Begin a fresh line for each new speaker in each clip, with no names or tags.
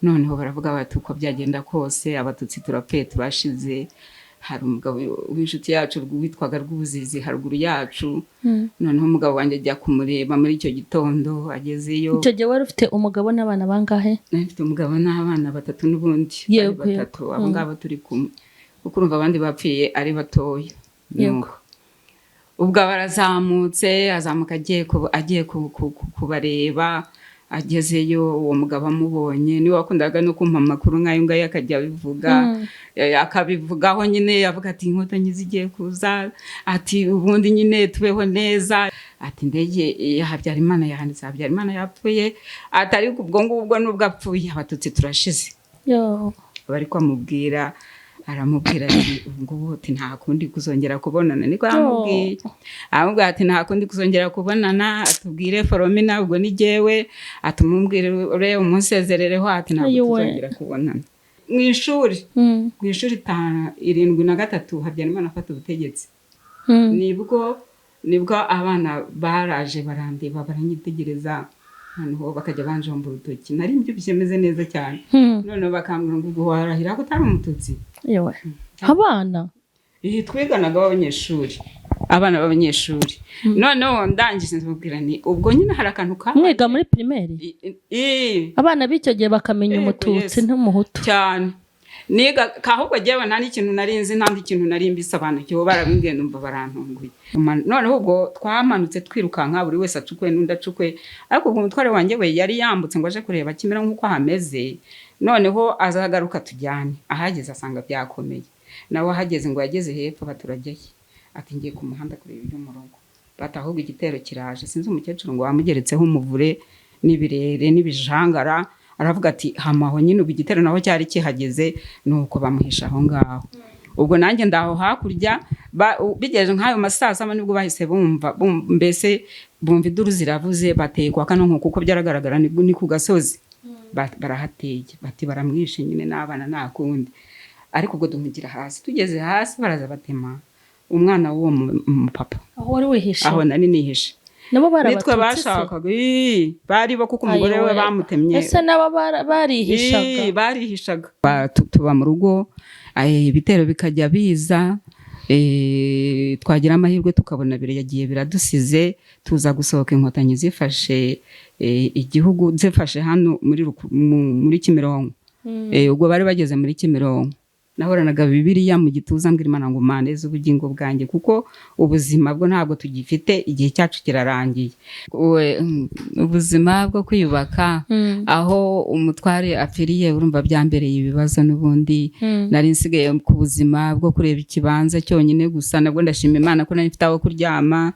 noneho baravuga bati uko byagenda kose abatutsi turapfuye turashize. Hari umugabo w'inshuti yacu witwaga Rwuzizi haruguru yacu, noneho umugabo wanjye ajya kumureba muri icyo gitondo. Agezeyo,
icyo gihe wari ufite umugabo n'abana bangahe?
Nafite umugabo n'abana 3 n'ubundi 3, abo ngabo turi kumwe, kuko urumva abandi bapfiye ari batoya. Ubwo barazamutse, azamuka agiye kubareba. Agezeyo uwo mugabo amubonye, niwe wakundaga no kumpa amakuru nk'ayo ngayo akajya abivuga, akabivugaho nyine, yavuga ati inkotanyi zigiye kuza, ati ubundi nyine tubeho neza, ati indege ya Habyarimana yahanditse Habyarimana yapfuye, ati ariko ubwo ngubwo nubwo apfuye abatutsi turashize. Bari kwamubwira, aramubwira ati ubwo ati nta kundi kuzongera kubonana, niko yamubwiye. Ahubwo ati nta kundi kuzongera kubonana, atubwire Foromina ubwo ni jewe, atumubwire ure umusezerereho, ati nta kuzongera kubonana. Mu ishuri 73 Habyarimana afata ubutegetsi. Nibwo abana baraje barandeba baranyitegereza, noneho bakajya banjomba urutoki. Nari mbyubishye meze neza cyane, noneho bakambwira ngo ubwo warahira ko utari umututsi.
Yewe abana
twiganaga abana b'abanyeshuri. Noneho ndangije ndamubwira ni ubwo nyine hari akantu ka
mwiga muri primaire, abana b'icyo gihe bakamenya umututsi n'umuhutu
cyane. Niga kahubwo jewe nta n'ikintu narinzi, nta n'ikintu nari mbisobanukiwe, barabimbwiye ndumva barantunguye. Noneho ubwo twamanutse twirukanka, buri wese acukwe n'undi acukwe, ariko ubwo umutware wanjye we yari yambutse ngo aje kureba Kimera nk'uko hameze. Noneho azagaruka tujyane, ahageze asanga byakomeye. Nawe ahageze ngo yageze hepfo baturajyaye, ati ngiye ku muhanda kureba ibyo mu rugo. Batahubwo igitero kiraje, sinzi umukecuru ngo wamugeretseho umuvure n'ibirere n'ibijangara, aravuga ati hamaho nyine ubu igitero naho cyari kihageze, nuko bamuhisha aho ngaho. Ubwo nanjye ndaho hakurya, bigeje nk'ayo masaza nibwo bahise bumva mbese bumva iduru ziravuze, bateye kwa Kanonko kuko byaragaragara ni ku gasozi. Barahateye bati baramwishe nyine n'abana nakundi. Ariko ubwo dumugira hasi, tugeze hasi baraza batema umwana w'uwo papa.
Aho wari wihishe?
Aho nari nihishe.
Nabo barabatutse,
nitwe bashakaga bari bo kuko umugore we bamutemye.
Ese nabo barihishaga?
Barihishaga. Tuba mu rugo, ibitero bikajya biza, twagira amahirwe tukabona yagiye biradusize, tuza gusohoka inkotanyi zifashe igihugu, zifashe hano muri Kimironko. Ubwo bari bageze muri Kimironko, nahoranaga Bibiliya mu gituza mbwira Imana ngo maneze ubugingo bwanjye, kuko ubuzima bwo ntabwo tugifite, igihe cyacu kirarangiye. Ubuzima bwo kwiyubaka aho umutware apfiriye, urumva byambereye ibibazo n'ubundi. Nari nsigaye ku buzima bwo kureba ikibanza cyonyine gusa, nabwo ndashima Imana ko nari mfite aho kuryama.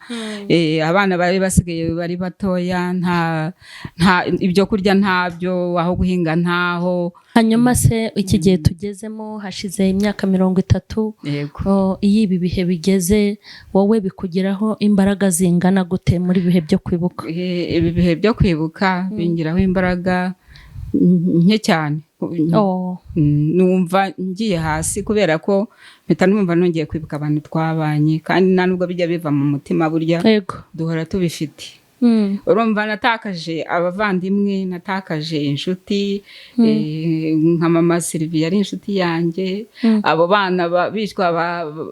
Abana bari basigaye bari batoya, nta ibyo kurya ntabyo, aho guhinga ntaho.
Hanyuma se iki gihe tugezemo hashize imyaka 30, iyo ibi bihe bigeze wowe bikugiraho imbaraga zingana gute muri bihe byo kwibuka?
Ibi bihe byo kwibuka bingiraho imbaraga nke cyane. Numva ngiye hasi kubera ko mpita numva nongeye kwibuka abantu twabanye, kandi nta nubwo bijya biva mu mutima, burya duhora tubifite. Urumva natakaje abavandimwe, natakaje inshuti, nka mama Sylvie yari inshuti yanjye. Abo bana bishwa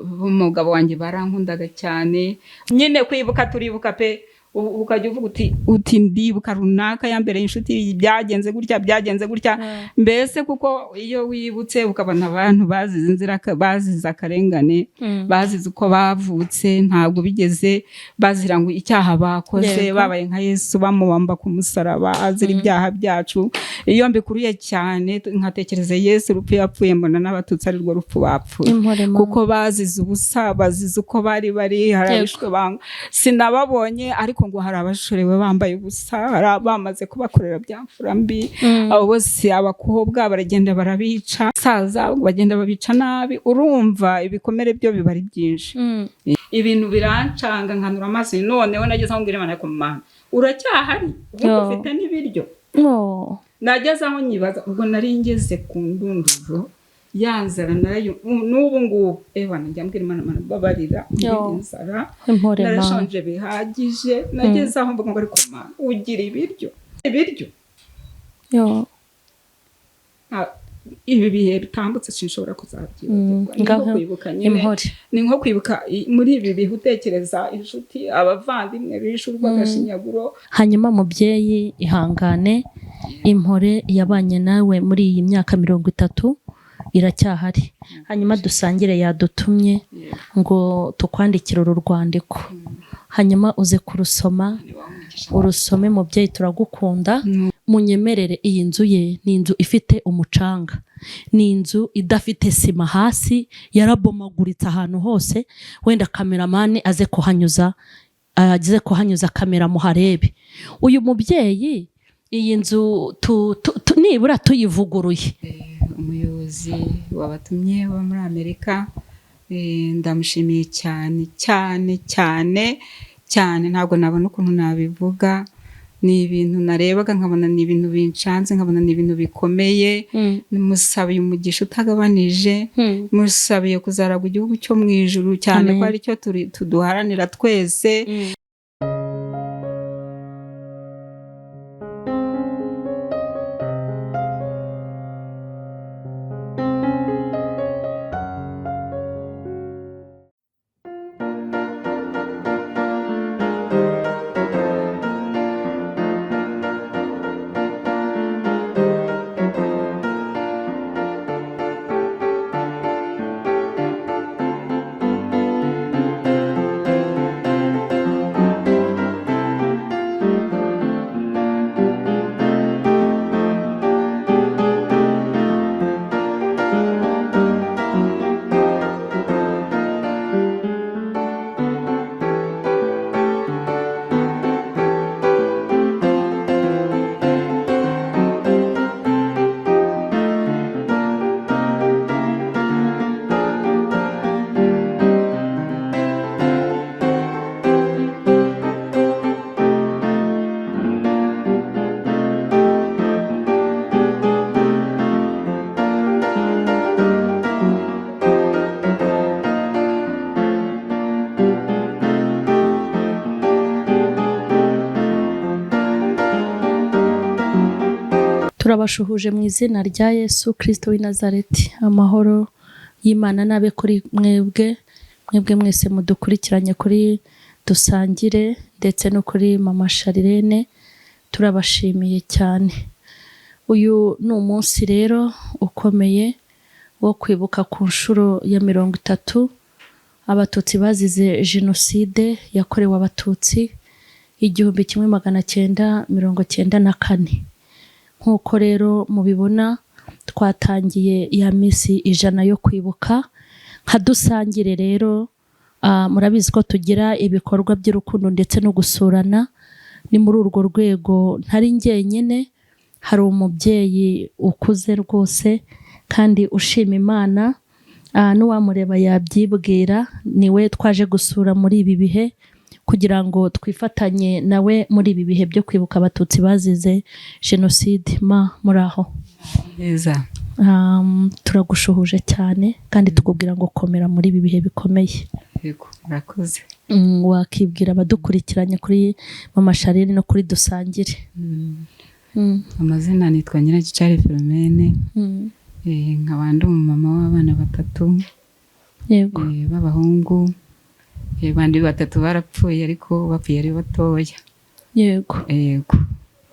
b'umugabo wanjye barankundaga cyane. Nyine kwibuka turibuka pe, ukajya uvuga uti ndibuka runaka yambereye inshuti, byagenze gutya. Mbese kuko iyo wibutse ukabona abantu bazize inzira, bazize akarengane, bazize uko bavutse, ntabwo bigeze bazira ngo icyaha bakoze, babaye nka Yesu bamubamba ku musaraba azira ibyaha byacu. Iyo mbikuruye cyane nkatekereza Yesu urupfu yapfuye, mbona n'abatutsi ari rwo rupfu bapfuye, kuko bazize ubusa, bazize uko bari harabishwe banga. Sinababonye ariko ngo hari abashorewe bambaye ubusa, hari abamaze kubakorera byamfura mbi. Abo bose abakobwa baragenda barabica, saza bagenda babica nabi. Urumva ibikomere byo biba ari byinshi. Ibintu birancanga nkanura amaso. Noneho nageze aho mbwira Imana ko Mana uracyahari, ufite n'ibiryo. Nageze aho nyibaza, ubwo nari ngeze ku ndunduzo yanzara nayo n'ubu ngubu. Njya mbwira Imana, babarira inzara, narashonje bihagije. Nageze aho mvuga ngo ariko Mana ugira ibiryo. ibi bihe bitambutse sinshobora kuzabyibagirwa. Ni nko kwibuka muri ibi bihe utekereza inshuti, abavandimwe bishe urw'agashinyaguro.
Hanyuma mubyeyi ihangane, Impore yabanye nawe muri iyi myaka 30 iracyahari. Hanyuma dusangire yadutumye ngo tukwandikire uru rwandiko, hanyuma uze kurusoma, urusome mubyeyi, turagukunda. Munyemerere, iyi nzu ye ni inzu ifite umucanga, ni inzu idafite sima hasi, yarabomaguritse ahantu hose. Wenda kameramani aze kuhanyuza kamera muharebe. Uyu mubyeyi iyi nzu nibura tuyivuguruye.
Umuyobozi wabatumye wo muri Amerika, ndamushimiye cyane cyane cyane cyane, ntabwo nabona ukuntu nabivuga. Ni ibintu narebaga nkabona ni ibintu bincanze, nkabona ni ibintu bikomeye. Musabiye umugisha utagabanije, musabiye kuzaragwa igihugu cyo mu ijuru, cyane ko ari cyo tuduharanira twese.
Turabashuhuje mu izina rya Yesu Kristo w'i Nazareti. Amahoro y'Imana nabe kuri mwebwe mwese mudukurikiranye kuri Dusangire ndetse no kuri Mama Sharirene. Turabashimiye cyane. Uyu ni umunsi rero ukomeye wo kwibuka ku nshuro ya 30 abatutsi bazize jenoside yakorewe abatutsi 1994. Nkuko rero mubibona, twatangiye ya misi 100 yo kwibuka. Nka Dusangire rero murabizi ko tugira ibikorwa by'urukundo ndetse no gusurana. Ni muri urwo rwego ntari njyenyine, hari umubyeyi ukuze rwose kandi ushima Imana, n'uwamureba yabyibwira. Niwe twaje gusura muri ibi bihe kugira ngo twifatanye nawe muri ibi bihe byo kwibuka abatutsi bazize jenoside. Muraho
neza.
Turagushuhuje cyane kandi tukubwira ngo komera muri ibi bihe bikomeye.
Yego, murakoze.
Wakibwira abadukurikiranye kuri Mama Sharirene no kuri Dusangire?
Amazina nitwa Nyiragicari Philomene. Nkaba ndi umumama w'abana 3.
Yego.
B'abahungu. Bandi 3 barapfuye ariko bapfuye ari batoya.
Yego.
Yego.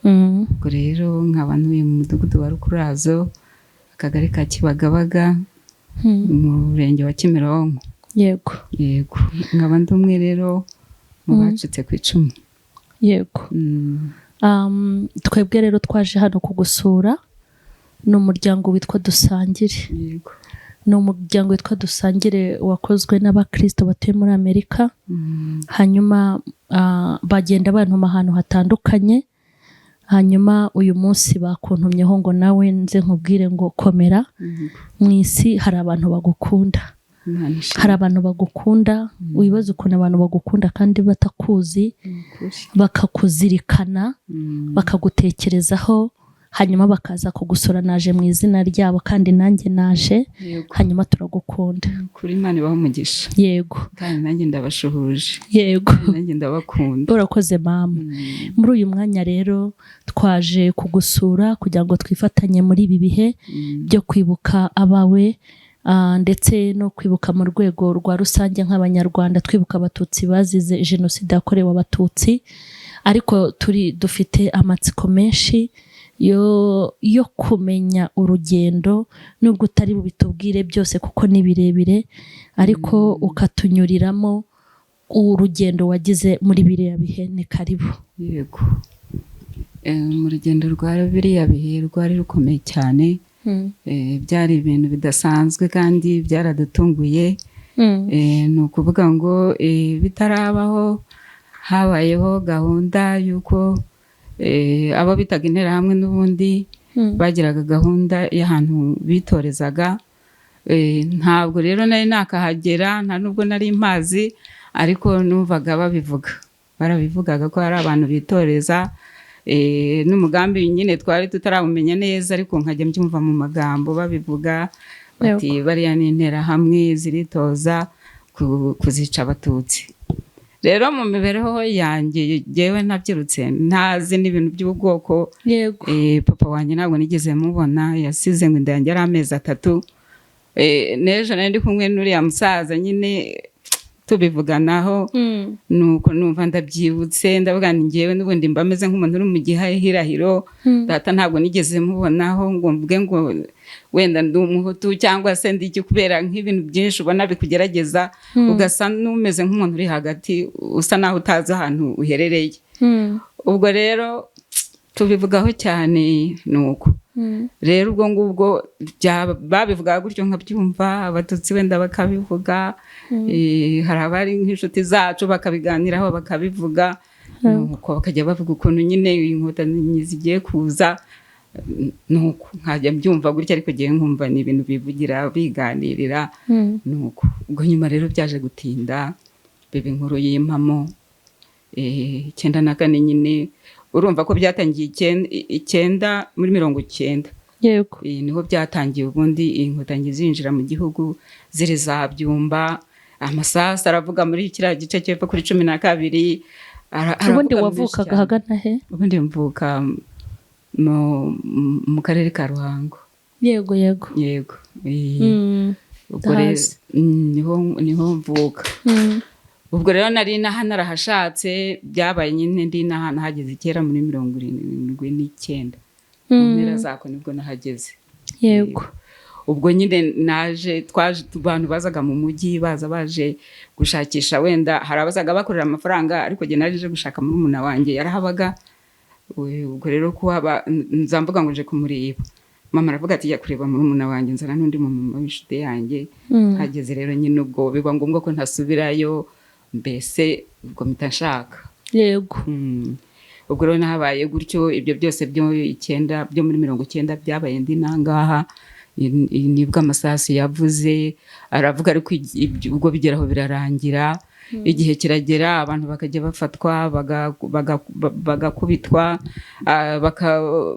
Ubwo rero nkaba ntuye mu mudugudu wa Rukurazo, akagari ka Kibagabaga, mu murenge wa Kimironko.
Yego.
Yego. Nkaba ndi umwe rero mu bacitse ku icumu.
Yego. Twebwe rero twaje hano kugusura. Ni umuryango witwa Dusangire.
Yego.
Ni umuryango witwa Dusangire wakozwe n'abakristo batuye muri Amerika. Hanyuma bagenda bantuma ahantu hatandukanye. Hanyuma uyu munsi bakuntumyeho ngo nawe nze nkubwire ngo komera. Mu isi hari abantu bagukunda. Hari abantu bagukunda, wibaza ukuntu abantu bagukunda kandi batakuzi, bakakuzirikana, bakagutekerezaho, hanyuma bakaza kugusura. Naje mu izina ryabo kandi nanjye naje, hanyuma turagukunda.
Kuri Imana ibahe umugisha.
Yego.
Kandi nanjye ndabashuhuje.
Yego.
Nanjye ndabakunda.
Urakoze mama. Muri uyu mwanya rero twaje kugusura kugira ngo twifatanye muri ibi bihe byo kwibuka abawe, ndetse no kwibuka mu rwego rwa rusange nk'abanyarwanda, twibuka abatutsi bazize jenoside yakorewe abatutsi. Ariko dufite amatsiko menshi yo kumenya urugendo, nubwo utari bubitubwire byose kuko ni birebire, ariko ukatunyuriramo urugendo wagize muri biriya bihe. Ni karibu.
Yego. Mu rugendo rwa biriya bihe rwari rukomeye cyane. Byari ibintu bidasanzwe kandi byaradutunguye. Ni ukuvuga ngo bitarabaho habayeho gahunda y'uko abo bitaga interahamwe n'ubundi bagiraga gahunda y'ahantu bitorezaga. Ntabwo rero nari nakahagera, nta nubwo nari mpazi, ariko numvaga barabivugaga ko hari abantu bitoreza. N'umugambi nyine twari tutarawumenya neza, ariko nkajya mbyumva mu magambo babivuga bati bariya ni interahamwe ziritoza kuzica abatutsi. Rero mu mibereho yanjye yewe nabyirutse ntazi n'ibintu by'ubwoko. Papa wanjye ntabwo nigeze mubona, yasize ngo inda yanjye ari amezi 3. N'ejo nari ndi kumwe n'uriya musaza nyine tubivuganaho, nuko numva ndabyibutse, ndavuga ni njyewe n'ubundi mba meze nk'umuntu uri mu gihirahiro. Data ntabwo nigeze mubonaho ngo mvuge ngo wenda ndi umuhutu cyangwa se ndi iki, kubera nk'ibintu byinshi ubona bikugerageza ugasa n'umeze nk'umuntu uri hagati, usa naho utazi ahantu uherereye. Ubwo rero tubivugaho cyane. Nuko rero ubwo ngubwo babivugaga gutyo nkabyumva, abatutsi wenda bakabivuga, hari abari nk'inshuti zacu bakabiganiraho bakabivuga, nuko bakajya bavuga ukuntu nyine inkotanyi zigiye kuza. Nuko nkajya mbyumva gutya, ariko giye nkumva ni ibintu bivugira biganirira. Nuko ubwo nyuma rero byaje gutinda, biba inkuru y'impamo. 94 nyine urumva ko byatangiye 9 muri 90.
Yego.
Niho byatangiye ubundi inkotanyi zinjira mu gihugu ziri za Byumba. Amasasu aravuga muri kiriya gice cy'epfo kuri 12.
Ubundi wavukaga hagana he?
Ubundi mvuka mu karere ka Ruhango.
Yego.
Ubwo rero niho mvuka. Ubwo rero nari narahashatse, byabaye nyine ndi n'ahantu hageze kera muri 79. Mu mpera zako nibwo nahageze.
Yego.
Ubwo nyine naje, twaje abantu bazaga mu mujyi baje gushakisha, wenda hari abazaga bakorera amafaranga, ariko je naje gushaka muri muna wanjye yarahabaga. Ubwo rero kuhaba nzamvuga ngo nje kumureba. Mama aravuga ati ya kureba muri muna wanjye, nzana n'undi mama w'ishute yanjye. Hageze rero nyine ubwo biba ngombwa ko ntasubirayo, mbese ubwo mpita.
Yego.
Ubwo rero nahabaye gutyo. Ibyo byose byo muri 90 byabaye ndi nangaha. Nibwo amasasu yavuze aravuga, ariko ubwo bigeraho birarangira. Igihe kiragera abantu bakajya bafatwa bagakubitwa,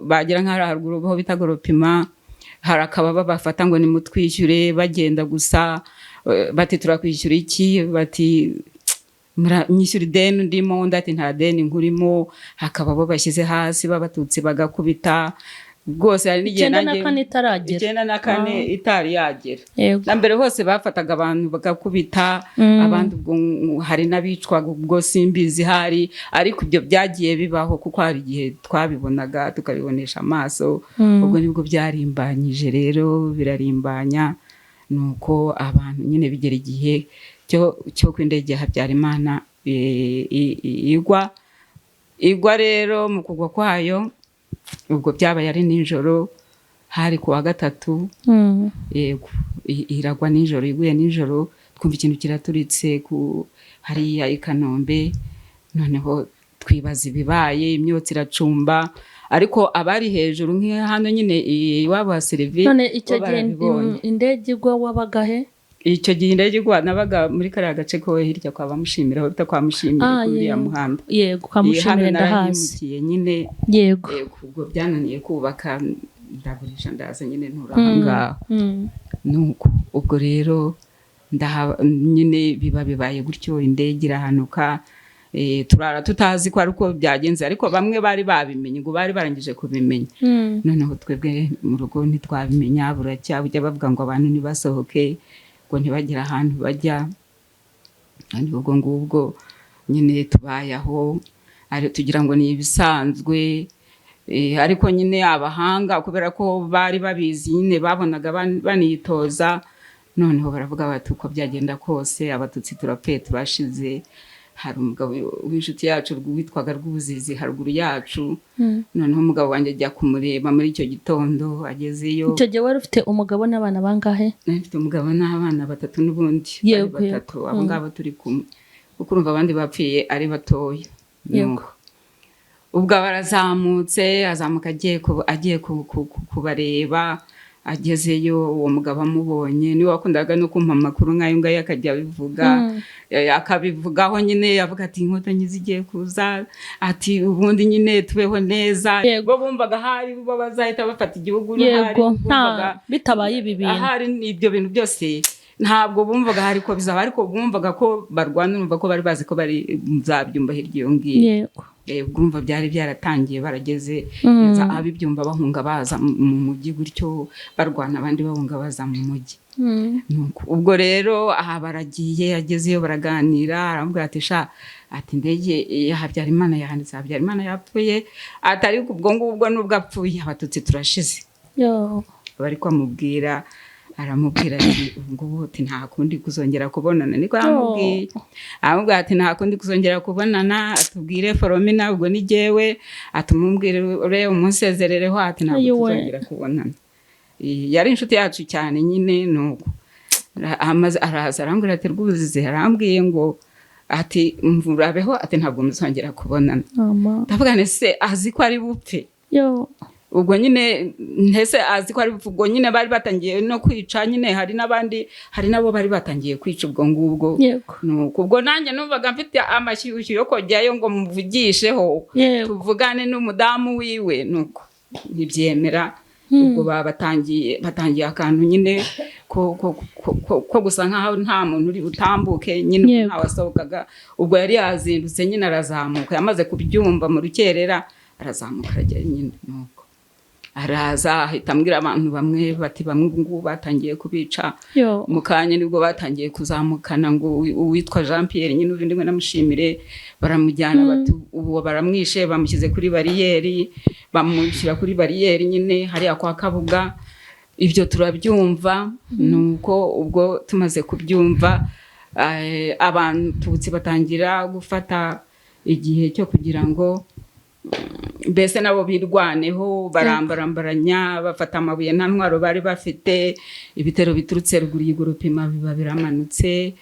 bagera nk'ahari haruguru aho bita Goropima, harakaba babafata ngo nimutwishyure, bagenda gusa bati turakwishyura iki, bati nyishyura ideni ndimo, ndati nta deni nkurimo. Hakaba bo bashyize hasi b'abatutsi bagakubita. Rwose hari n'igihe nanjye 94 itari yagera. Na mbere hose bafataga abantu bagakubita, abandi ubwo hari n'abicwaga, ubwo simbizi hari, ariko ibyo byagiye bibaho kuko hari igihe twabibonaga tukabibonesha amaso. Ubwo nibwo byarimbanyije rero birarimbanya. Nuko abantu nyine bigera igihe cyo kw'indege Habyarimana igwa rero mu kugwa kwayo. Ubwo byabaye ari nijoro, hari kuwa 3. Yego, iragwa nijoro, iguye nijoro. Twumva ikintu kiraturitse hariya i Kanombe. Noneho twibaza ibibaye, imyotsi iracumba, ariko abari hejuru hano nyine iwabo ha Sylvie.
None icyo gihe indege igwa wabaga he?
icyo gihe indege igwa nabaga muri kariya gace ko hirya kwa Bamushimira aho bita kwa Mushimira kuri ya muhanda.
Yego kwa Mushimira
ndahazi nyine.
Yego
ubwo byananiye kubaka ndagurisha ndaza nyine nturahanga. Nuko ubwo rero nyine bibaye gutyo indege irahanuka. Turara tutazi ko ariko byagenze ariko bamwe bari babimenye ngo bari barangije kubimenya. Noneho twebwe mu rugo ntitwabimenya buracya bavuga ngo abantu nibasohoke ngo ntibagira ahantu bajya. Kandi ubwo ngubwo nyine tubayaho ari tugira ngo ni ibisanzwe. Ariko nyine abahanga kubera ko bari babizi nyine babonaga banitoza. Noneho baravuga bati uko byagenda kose abatutsi turapfuye turashize. Hari umugabo w'inshuti yacu witwaga Rwuzizi haruguru yacu. Noneho umugabo wanjye ajya kumureba muri icyo gitondo agezeyo.
Icyo gihe wari ufite umugabo n'abana bangahe?
Mfite umugabo n'abana 3 n'ubundi 3. Abo ngabo turi kumwe kuko urumva abandi bapfiye ari batoya. Ubwo barazamutse azamuka agiye kubareba. Agezeyo uwo mugabo amubonye niwe wakundaga no kumpa amakuru nk'ayo ngayo akajya abivuga. Akabivugaho nyine yavuga ati inkotanyi zigiye kuza ati ubundi nyine tubeho neza. Bo bumvaga hari bo bazahita bafata igihugu
bitabaye ibi bintu.
Hari ibyo bintu byose ntabwo bumvaga hari ko bizaba ariko bumvaga ko barwana numva ko bari bazi ko bari muzabyumba hirya iyo ngiyo. Urumva byari byaratangiye barageze abibyumva bahunga baza mu mujyi gutyo barwana abandi bahunga baza mu mujyi. Ubwo rero aha baragiye agezeyo baraganira aramubwira ati ati indege ya Habyarimana yahanditse Habyarimana yapfuye atari ubwo ngubwo nubwo apfuye abatutsi turashize. Bari kwamubwira aramubwira ati ubwo ati nta kundi kuzongera kubonana niko aramubwiye. Aramubwira ati nta kundi kuzongera kubonana atubwire Foromina ubwo ni jewe atumubwire ure umusezerereho ati nta kuzongera kubonana. Yari inshuti yacu cyane nyine nuko araza arambwira ati Rwuzizi arambwiye ngo ati mvurabeho ati ntabwo muzongera kubonana. Ndavuga nese azi ko ari bupfe. Ubwo nyine ntese azi ko ari ubwo nyine bari batangiye no kwica nyine hari nabo bari batangiye kwica ubwo ngubwo. Nuko ubwo nanjye numvaga mfite amashyushyu yo kujyayo ngo muvugisheho tuvugane n'umudamu wiwe nuko ntibyemera. Ubwo batangiye akantu nyine ko gusa nkaho nta muntu uri utambuke nyine ntawasohokaga. Ubwo yari yazindutse nyine arazamuka yamaze kubyumva mu rukerera arazamuka arajya nyine nuko araza ahita ambwira abantu bamwe bati bamwe ngo batangiye kubica. Mu kanya nibwo batangiye kuzamukana ngo uwitwa Jean Pierre nyine ubundi mwe namushimire baramujyana bati uwo baramwishe bamushyize kuri bariyeri bamushyira kuri bariyeri nyine hariya kwa Kabuga. Ibyo turabyumva nuko ubwo tumaze kubyumva abantu tutsi batangira gufata igihe cyo kugira ngo mbese nabo birwaneho barambarambaranya bafata amabuye nta ntwaro bari bafite. Ibitero biturutse ruguru y'igurupima biba biramanutse.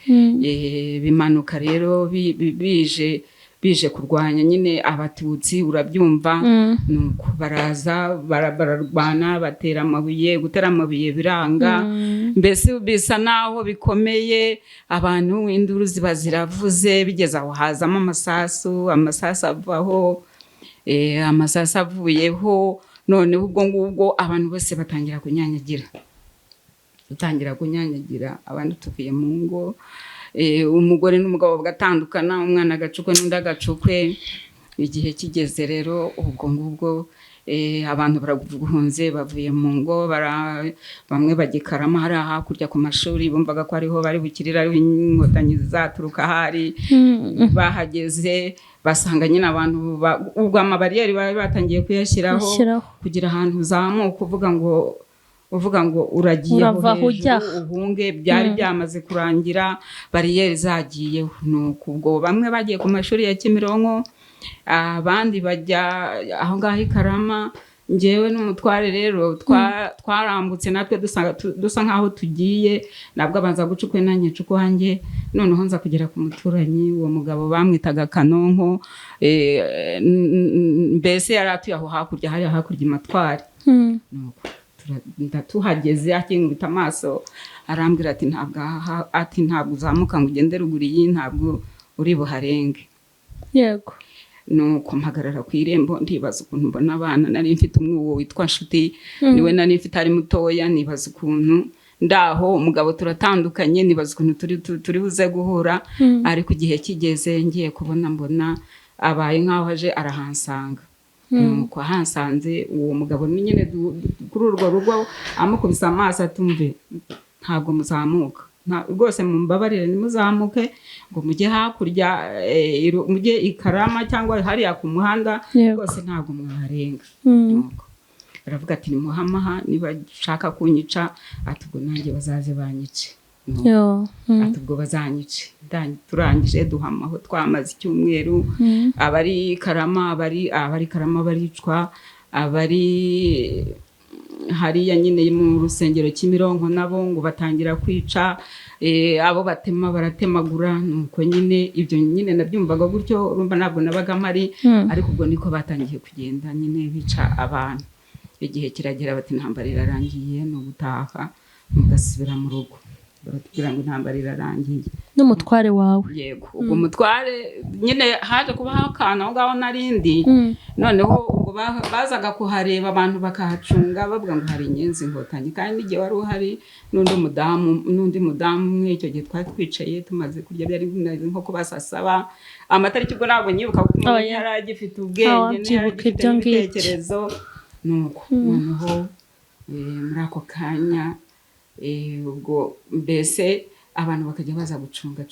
Bimanuka rero bije kurwanya nyine abatutsi urabyumva. Nuko baraza bararwana batera amabuye gutera amabuye biranga. Mbese bisa naho bikomeye abantu induru ziba ziravuze bigeze aho hazamo amasasu avaho. Amasasa avuyeho noneho ubwo ngubwo abantu bose batangira kunyanyagira abantu tuvuye mu ngo. Umugore n'umugabo bagatandukana umwana agacukwe n'undi agacukwe. Igihe kigeze rero ubwo ngubwo abantu baraguhunze bavuye mu ngo bamwe bagikarama hari hakurya ku mashuri bumvaga ko ariho bari bukirira inkotanyi zaturuka hari. Bahageze basanga nyine abantu ubwo amabariyeri bari batangiye kuyashyiraho kugira ahantu uzamuka uvuga ngo uragiye uhunge byari byamaze kurangira bariyeri zagiyeho. Nuko ubwo bamwe bagiye ku mashuri ya Kimironko abandi bajya aho ngaho i Karama. Njyewe n'umutware rero twarambutse natwe dusa nkaho tugiye nabwo abanza gucukwe nanjye cukwanjye. Noneho nza kugera ku muturanyi uwo mugabo bamwitaga Kanonko. Mbese yari atuye aho hakurya hari hakurya Matware. tuhageze akingubita amaso arambwira ati ntabwo uzamuka ngo ugende ruguru iyi, ntabwo uri buharenge.
Yego.
Nuko mpagarara ku irembo ndibaza ukuntu mbona abana, nari mfite umwe witwa Nshuti, niwe nari mfite ari mutoya, nibaza ukuntu ndaho umugabo turatandukanye, nibaza ukuntu turi buze guhura, ariko igihe kigeze ngiye kubona mbona abaye nkaho aje arahansanga. Nuko ahansanze uwo mugabo nyine kuri urwo rugo amukubise amaso atumve ntabwo muzamuka, rwose mumbabarire nimuzamuke ngo mujye hakurya, mujye i Karama cyangwa hariya ku muhanda, rwose ntabwo mwaharenga. Baravuga ati nimuhamaha, niba shaka kunyica ati ubwo nanjye bazaze banyice. Ati ubwo bazanyice. Turangije duhamaho, twamaze icyumweru, abari Karama baricwa, abari hariya nyine mu rusengero Kimironko nabo ngo batangira kwica, abo batema baratemagura. Nuko nyine ibyo nyine nabyumvaga gutyo, urumva ntabwo nabaga mpari, ariko ubwo niko batangiye kugenda nyine bica abantu. Igihe kiragera bati intambara irarangiye, no gutaha mugasubira mu rugo. Baratubwira ngo intambara irarangiye.
N'umutware wawe?
Yego. Ubwo mutware nyine haje kubaho akantu aho ngaho narindi, noneho ubwo bazaga kuhareba abantu bakahacunga bavuga ngo hari inyenzi Inkotanyi, kandi igihe wari uhari n'undi mudamu umwe. Icyo gihe twari twicaye tumaze kurya, byari nko kubasasaba amatariki, ubwo ntabwo nyibuka kuko umuntu yari agifite ubwenge n'ibifite n'ibitekerezo. Nuko noneho muri ako kanya ubwo mbese abantu bakajya baza gucunga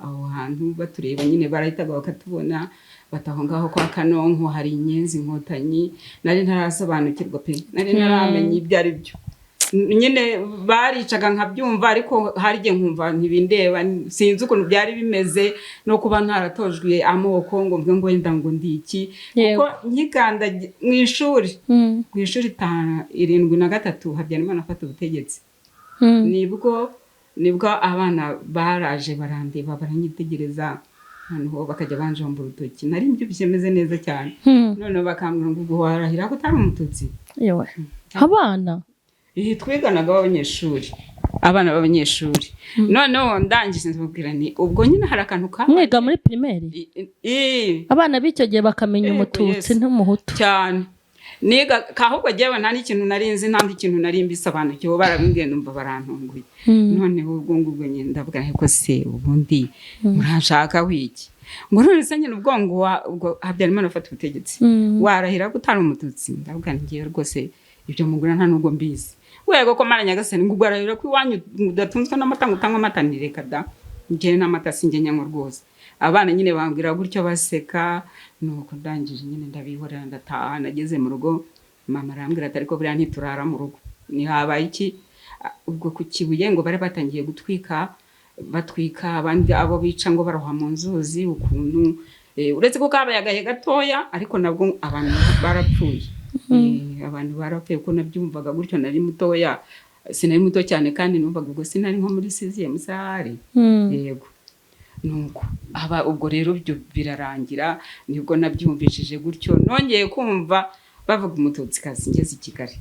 aho hantu batureba, nyine barahitaga bakatubona bataho ngaho kwa Kanonko hari inyenzi Inkotanyi. Nari ntarasobanukirwa pe, nari ntaramenya ibyo ari byo. Nyine baricaga nkabyumva, ariko hari igihe nkumva ntibindeba, sinzi ukuntu byari bimeze no kuba ntaratojwe amoko ngo mvuge ngo wenda ngo ndiki. Kuko nkikanda mu ishuri, ku ishuri 73 Habyarimana afata ubutegetsi, nibwo abana baraje barandeba baranyitegereza, noneho bakajya banjomba urutoki. Nari mbyushye meze neza cyane, noneho bakambwira ngo ubwo warahira ko utari umututsi.
Yewe abana
twiganaga abana b'abanyeshuri. Noneho ndangije ndababwira ni ubwo nyine hari akantu
mwiga muri primaire, abana b'icyo gihe bakamenya umututsi n'umuhutu
cyane. Niga kahubwo jyewe nta n'ikintu narinzi, nta n'ikintu nari mbisobanukiwe, barabimbwiye numva barantunguye. Noneho ubwo ngubwo nyine ndavuga ko se ubundi murashaka wiki ngo none se nyine ubwongo Habyarimana afata ubutegetsi warahira ko utari umututsi. Ndavuga ngiye rwose ibyo mugura nta nubwo mbizi. Wego ko mara Nyagasani ngo urahira ko iwanyu udatunzwe n'amata ngo utanga amata, nireka da njye n'amata sinjye nyanywa rwose. Abana nyine bambwira gutyo baseka. Nuko ndangije nyine ndabihorera ndataha. Nageze mu rugo mama arambwira ati ariko buriya ntiturara mu rugo, ni habaye iki? Ubwo ku Kibuye ngo bari batangiye batwika abandi abo bica ngo baroha mu nzuzi ukuntu, uretse ko kabaye agahe gatoya, ariko nabwo abantu barapfuye. Abantu barapfuye ko nabyumvaga gutyo, nari mutoya, sinari muto cyane, kandi numvaga ubwo sinari nko muri 6e musahari. Yego. Nuko ubwo rero byo birarangira, nibwo nabyumvishije gutyo. Nongeye kumva bavuga umututsikazi ngeze i Kigali.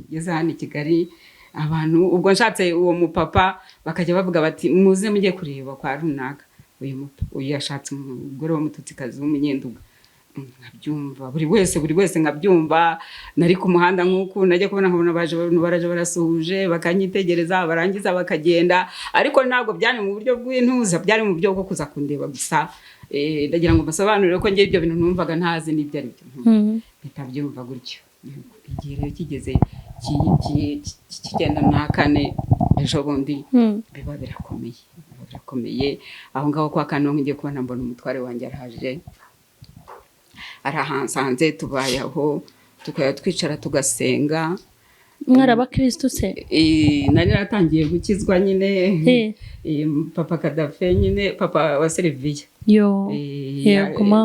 Ngeze hano i Kigali, abantu ubwo nshatse uwo mupapa bakajya bavuga bati muze mujye kureba kwa runaka, uyu yashatse umugore w'umututsikazi w'umunyenduga. Nkabyumva buri wese nkabyumva. Nari ku muhanda nk'uko najya kubona nkabona baraje barasuhuje bakanyitegereza, barangiza bakagenda, ariko ntabwo byari mu buryo bw'intuza, byari mu buryo bwo kuza kundeba gusa. Ndagira ngo basobanurire ko ngiye ibyo bintu numvaga ntazi n'ibyo ari byo, bitabyumva gutyo. Igihe rero kigeze kigenda na 4 ejo bundi biba birakomeye aho ngaho kwa Kanonko. Ngiye kubona mbona umutware wanjye arahaje, arahansanze, tubayeho tukaya twicara tugasenga.
Mwara Kristo se?
Nari natangiye gukizwa nyine. Papa Kadafe nyine, papa wa Sylvia.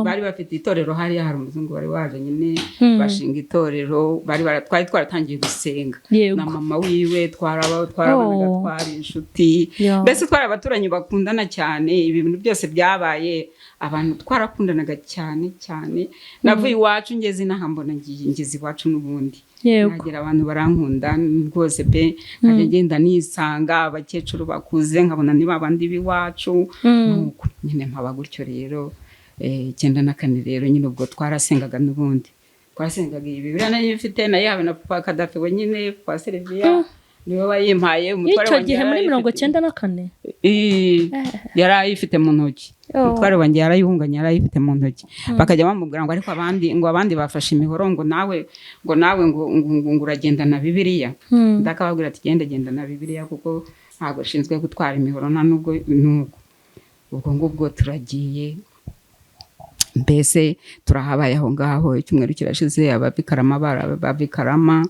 Bari bafite itorero hari umuzungu wari waje nyine bashinga itorero, twari twaratangiye gusenga na mama wiwe, twarabanaga twari inshuti, mbese twari abaturanyi bakundana cyane. Ibi bintu byose byabaye, abantu twarakundanaga cyane. Navuye iwacu ngeze inaha mbona ngeze iwacu n'ubundi. nagira abantu barankunda rwose pe nkajya ngenda nisanga abakecuru bakuze nkabona niba abandi b'iwacu nuko nyine mpaba gutyo rero 94 rero nyine ubwo twarasengaga n'ubundi twasengaga Bibiliya nayo mfite nayihawe na papa Kadafi we nyine kwa Sylvia niwe wayimpaye
umutware wanjye gihe muri 94
yari ayifite mu ntoki umutware wanjye yarayihunganye yarayifite mu ntoki bakajya bamubwira ngo ariko abandi bafashe imihoro ngo nawe ngo uragenda na Bibiliya ndakababwira ati genda na Bibiliya kuko ntabwo shinzwe gutwara imihoro nta nubwo nuko ubwo ngubwo turagiye mbese turahabaye aho ngaho icyumweru kirashize abavikarama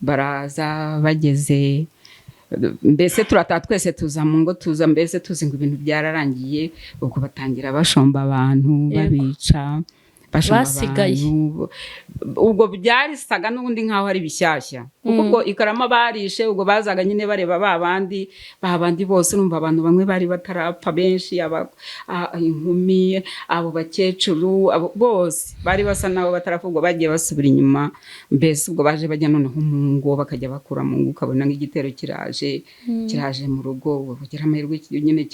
baraza bageze mbese turataha twese tuza mu ngo tuza mbese tuzi ngo ibintu byararangiye ubwo batangira bashomba abantu babica
basigaye
ubwo byarisaga n'ubundi nkaho ari bishyashya kuko Ikarama barishe ubwo bazaga nyine bareba babandi bose numva abantu bamwe bari batarapfa benshi inkumi abo bakecuru abo bose bari basa nabo batarapfa ubwo bagiye basubira inyuma mbese ubwo baje bajya noneho mu ngo bakajya bakura mu ngo ukabona nk'igitero kiraje mu rugo kugira amahirwe nyine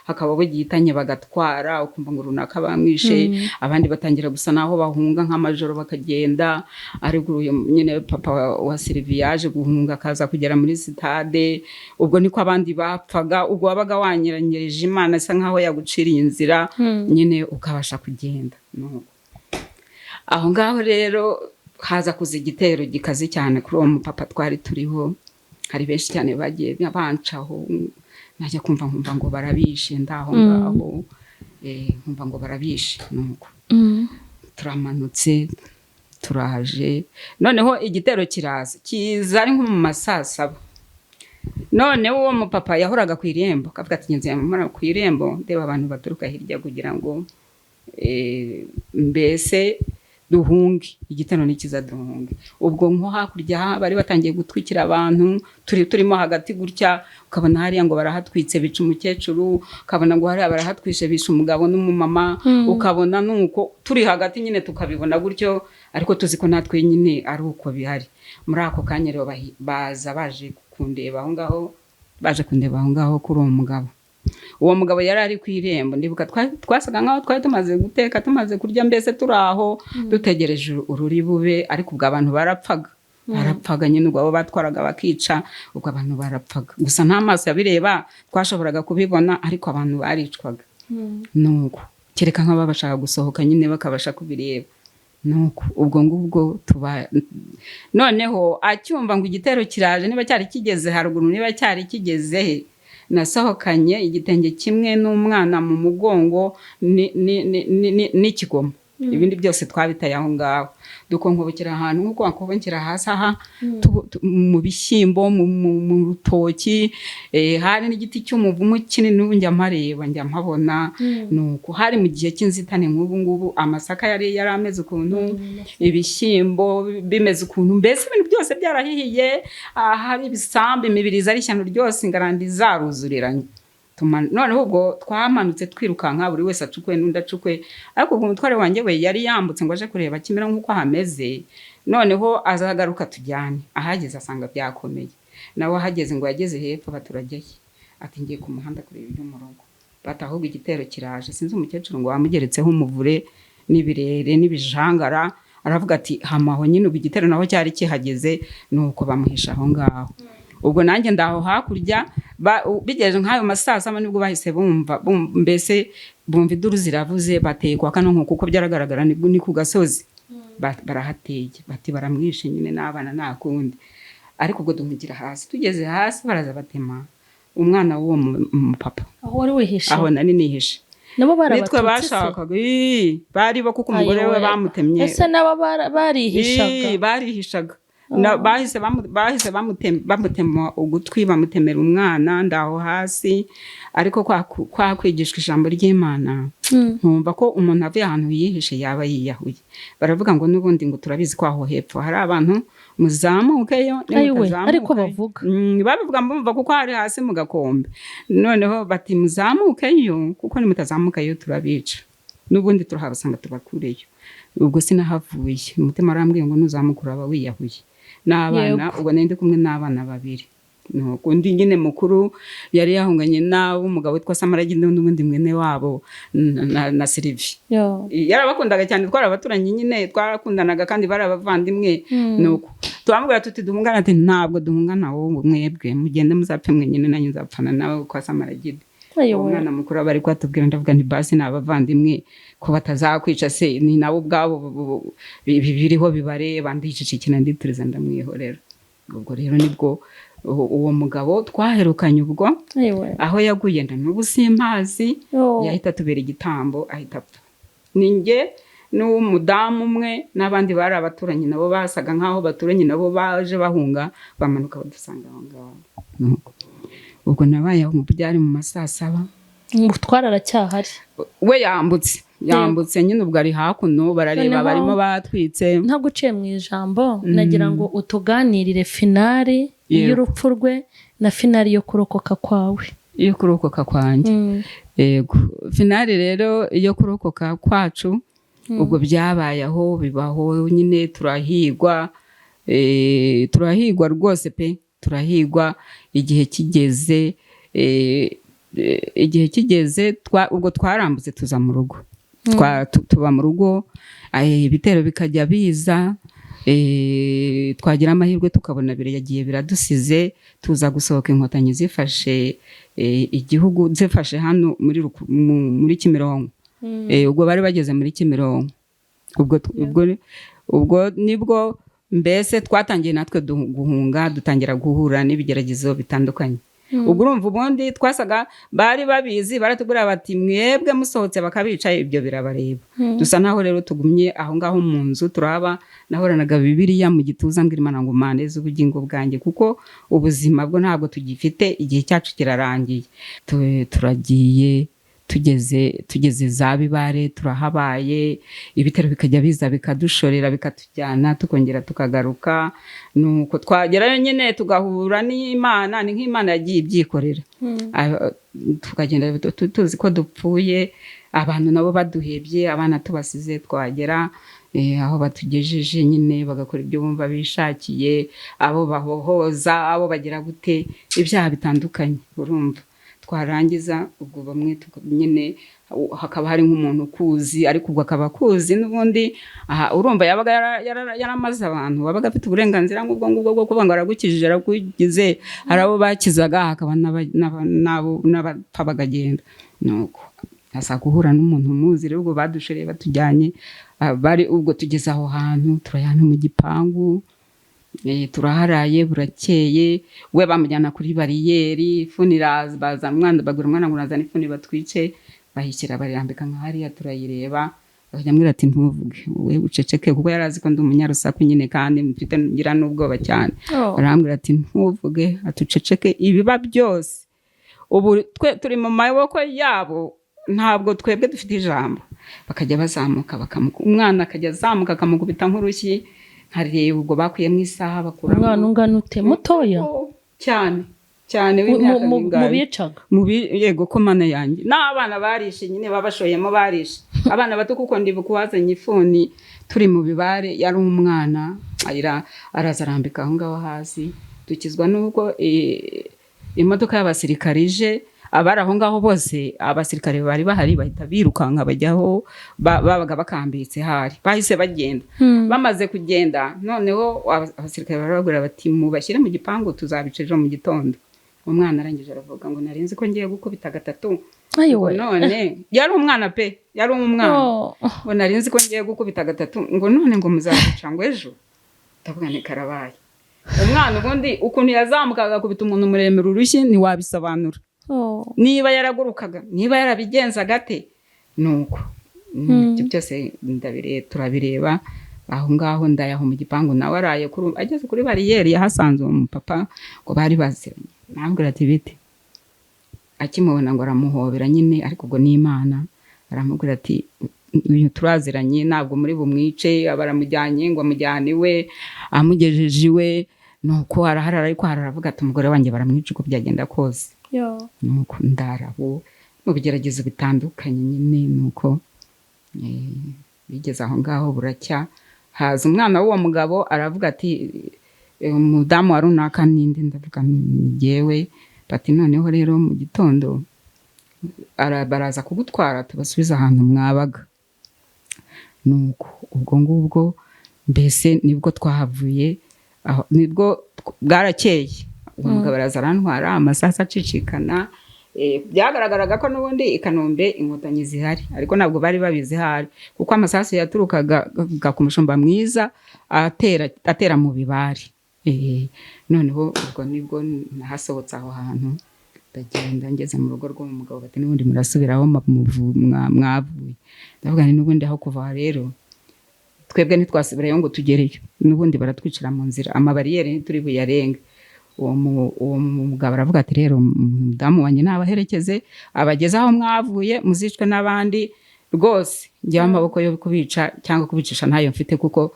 hakaba gihitanye bagatwara ukumva ngo runaka bamwishe abandi batangira gusa naho bahunga nk'amajoro bakagenda ariko nyine papa wa Sylvia yaje guhunga akaza kugera muri sitade ubwo niko abandi bapfaga ubwo wabaga wanyiranyereje Imana isa nkaho yaguciriye inzira nyine ukabasha kugenda aho ngaho rero haza kuza igitero gikaze cyane kuri uwo mupapa twari turiho hari benshi cyane bagiye bancaho najya kumva ngo barabishe ndaho ngaho nkumva ngo barabishe nuko turamanutse turaje noneho igitero kiza ari nko mu masasaba none uwo mupapa yahoraga ku irembo akavuga ati ngenzi yamara ku irembo ndeba abantu baturuka hirya kugira ngo mbese duhunge igitero nikiza duhunge ubwo nko hakurya bari batangiye gutwikira abantu turimo hagati gutya ukabona hariya ngo barahatwitse bica umukecuru ukabona ngo hariya barahatwishe bisha umugabo n'umumama ukabona nuko turi hagati nyine tukabibona gutyo ariko tuzi ko natwe nyine ari uko bihari muri ako kanya rero baje kundeba aho ngaho kuri uwo mugabo uwo mugabo yari ari ku irembo ndibuka twasaga nkaho twari tumaze guteka tumaze kurya mbese turaho dutegereje ururi bube ariko ubwo abantu barapfaga nyine ubwo batwaraga bakica ubwo abantu barapfaga gusa nta maso yabireba twashoboraga kubibona ariko abantu baricwaga nuko kereka nk'aba bashaka gusohoka nyine bakabasha kubireba nuko ubwo ngubwo noneho acyumva ngo igitero kiraje niba cyari kigeze haruguru niba cyari kigeze nasohokanye igitenge kimwe n'umwana mu mugongo n'ikigoma ibindi byose twabitaye aho ngaho dukonkobokera ahantu nk'uko wakobonkera hasi aha mu bishyimbo mu rutoki hari n'igiti cy'umuvumu kinini n'ubu njya mpabona nuko hari mu gihe cy'inzitane nk'ubu ngubu amasaka yari ameze ukuntu ibishyimbo bimeze ukuntu mbese ibintu byose byarahihiye hari ibisambi imibirizi ari ishyano ryose ingarandi zaruzuriranye noneho ubwo twamanutse twirukanka buri wese acukwe n'undi acukwe ariko ubwo umutware wanjye we yari yambutse ngo aje kureba Kimera nk'uko hameze noneho azagaruka tujyane ahageze asanga byakomeye nawe ahageze ngo yageze hepfo baturajyaye ati ngiye ku muhanda kureba ibyo mu rugo batahubwo igitero kiraje sinzi umukecuru ngo wamugeretseho umuvure n'ibirere n'ibijangara aravuga ati hamaho nyine ubwo igitero naho cyari kihageze nuko bamuhisha aho ngaho ubwo nanjye ndaho hakurya bigejeje nk'ayo masasa nibwo bahise bumva mbese bumva iduru ziravuze bateye kwa kano kuko byaragaragara ni ku gasozi barahateye bati baramwishe nyine n'abana nakundi ariko ubwo duhugira hasi tugeze hasi baraza batema umwana w'uwo mupapa
aho wari wihishe
aho nari nihishe
nabo
nitwe bashakaga bari bo kuko umugore we bamutemye
ese nabo
barihishaga bahise bamutema ugutwi bamutemera umwana ndaho hasi ariko kwa kwigishwa ijambo ry'Imana nkumva ko umuntu avuye ahantu yihishe yaba yiyahuye baravuga ngo n'ubundi ngo turabizi ko aho hepfo hari abantu muzamukeyo
ariko bavuga
babivuga mbumva kuko hari hasi mu gakombe noneho bati muzamukeyo kuko nimutazamukayo turabica n'ubundi turahabasanga tubakureyo ubwo sinahavuye umutima arambwiye ngo nuzamukura aba wiyahuye n'abana ubwo nari ndi kumwe n'abana 2 undi nyine mukuru yari yahunganye n'umugabo witwa Samaragide n'ubundi mwene wabo na Sylvie yarabakundaga cyane, twari abaturanyi nyine twarakundanaga kandi bari abavandimwe. Nuko twamubwira tuti duhungana, ati ntabwo duhungana, wowe mwebwe mugende muzapfe mwenyine, nanyu nzapfana nawe kwa Samaragide. Umwana mukuru aba ari kwatubwira, ndavuga nti basi n'abavandimwe ko batazakwica se, ni nabo ubwabo biriho bibareba, ndicicikina ndituriza ndamwihorera. Ubwo rero nibwo uwo mugabo twaherukanye ubwo aho yaguye n'ubu simpazi, yahita tubera igitambo ahita apfa. Ninjye n'umudamu umwe n'abandi bari abaturanyi nabo basaga nkaho baturanye nabo baje bahunga, bamanuka badusanga aho ngaho. Ubwo nabaye mu byari mu masaa 7.
Umutwara aracyahari,
we yambutse nyine ubwo ari hakuno barareba barimo batwitse.
Ntabwo uciye mu ijambo, nagira ngo utuganirire finale y'urupfu rwe na finale yo kurokoka kwawe.
Iyo kurokoka kwanjye, yego finale rero iyo kurokoka kwacu ubwo byabaye aho bibaho nyine turahigwa rwose pe, turahigwa. Igihe kigeze ubwo twarambutse tuza mu rugo, tuba mu rugo, ibitero bikajya biza, twagira amahirwe tukabona yagiye biradusize, tuza gusohoka inkotanyi zifashe igihugu, zifashe hano muri Kimironko. Ubwo bari bageze muri Kimironko, ubwo nibwo mbese twatangiye natwe guhunga, dutangira guhura n'ibigeragezo bitandukanye. Ubwo urumva ubundi twasaga bari babizi, baratubwira bati mwebwe musohotse bakabica, ibyo birabareba. Dusa naho rero tugumye aho ngaho mu nzu turaba, nahoranaga Bibiliya mu gituza mbwira Imana ngo maneze ubugingo bwanjye, kuko ubuzima bwo ntabwo tugifite, igihe cyacu kirarangiye. Turagiye tugeze za Bibare, turahabaye, ibitero bikajya biza bikadushorera bikatujyana, tukongera tukagaruka. Nuko twagerayo nyine tugahura n'Imana, ni nk'Imana yagiye ibyikorera. Tukagenda tuzi ko dupfuye, abantu nabo baduhebye, abana tubasize, twagera aho batugejeje nyine bagakora ibyo bumva bishakiye, abo bahohoza, abo bagira gute, ibyaha bitandukanye. Urumva twarangiza ubwo bamwe nyine hakaba hari nk'umuntu ukuzi, ariko ubwo akaba akuzi n'ubundi urumva yabaga yaramaze abantu, wabaga afite uburenganzira ngubwo bwo kuvuga ngo aragukijije, arakugize, hari abo bakizaga, hakaba n'abapfa bagagenda. Nuko asa guhura n'umuntu muzi, rero ubwo badushoreye batujyanye, ubwo tugeze aho hantu turayana mu gipangu, turaharaye, burakeye, we bamujyana kuri bariyeri, ifuni bazana umwana, bagura umwana ngo nazane ifuni batwice, bahishyira barirambika nka hariya, turayireba, bakajya ati ntuvuge, we uceceke, kuko yarazi ko ndi umunyarusaku nyine kandi mfite ngira n'ubwoba cyane. Barambwira ati ntuvuge, atuceceke, ibiba byose ubu turi mu maboko yabo, ntabwo twebwe dufite ijambo. Bakajya bazamuka umwana akajya azamuka akamukubita nk'urushyi, hari ubwo bakuyemo isaha bakura.
Umwana ungana ute, mutoya
cyane w'imyaka
mu bicaga?
Yego ko Mana yanjye, n'abana barishe nyine babashoyemo, barishe abana bato, kuko ndibuka uwazanye ifuni turi mu Bibare, yari umwana araza arambika aho ngaho hasi. Dukizwa n'ubwo imodoka y'abasirikare ije, abari aho ngaho bose abasirikare bari bahari bahita birukanka bajyaho, babaga bakambitse, hari bahise bagenda. Bamaze kugenda noneho abasirikare barababwira bati mubashyire mu gipangu, tuzabica ejo mu gitondo. Umwana arangije aravuga ngo narinzi ko ngiye gukubita gatatu. None yari umwana pe, yari umwana, ngo narinzi ko ngiye gukubita gatatu, ngo none ngo muzabica ngo ejo. Ndavuga ni karabaye. Umwana ubundi ukuntu yazamukaga kubita umuntu muremera urushyi ntiwabisobanura. Niba yaragurukaga, niba yarabigenzaga ate, nuko ibyo byose turabireba aho ngaho. Ndayaho mu gipangu, nawe araye ageze kuri bariyeri, yahasanze uwo mupapa ngo bari baziranye. Nambwira ati bite, akimubona ngo aramuhobera nyine, ariko ubwo ni Imana. Aramubwira ati uyu turaziranye, ntabwo muri bumwice, abaramujyanye ngo amujyane iwe, amugejeje iwe. Nuko araharara, ariko aravuga ati umugore wanjye baramwica uko byagenda kose. Nuko ndarabo mu bigeragezo bitandukanye nyine. Nuko bigeze aho ngaho buracya, haza umwana w'uwo mugabo aravuga ati umudamu wa runaka ninde, ndavuga njyewe. Bati noneho rero mu gitondo baraza kugutwara tubasubiza ahantu mwabaga. Nuko ubwo ngubwo mbese nibwo twahavuye, nibwo bwarakeye. Umugabo araza arantwara, amasasu acicikana. Byagaragaraga ko n'ubundi i Kanombe inkotanyi zihari, ariko ntabwo bari babizi hari, kuko amasasu yaturukaga ku Mushumba Mwiza atera mu Bibari. Noneho ubwo nibwo nahasohotse aho hantu, ndagenda ngeze mu rugo rw'umugabo. Bati n'ubundi murasubiraho mwavuye. Ndavuga nti n'ubundi aho kuva rero twebwe ntitwasubirayo ngo tugereyo, n'ubundi baratwicira mu nzira, amabariyeri ntituri buyarenge. Uwo mugabo aravuga ati rero umudamu wanjye nabaherekeze abageze aho mwavuye, muzicwe n'abandi rwose. Njyewe amaboko yo kubica cyangwa kubicisha ntayo mfite, kuko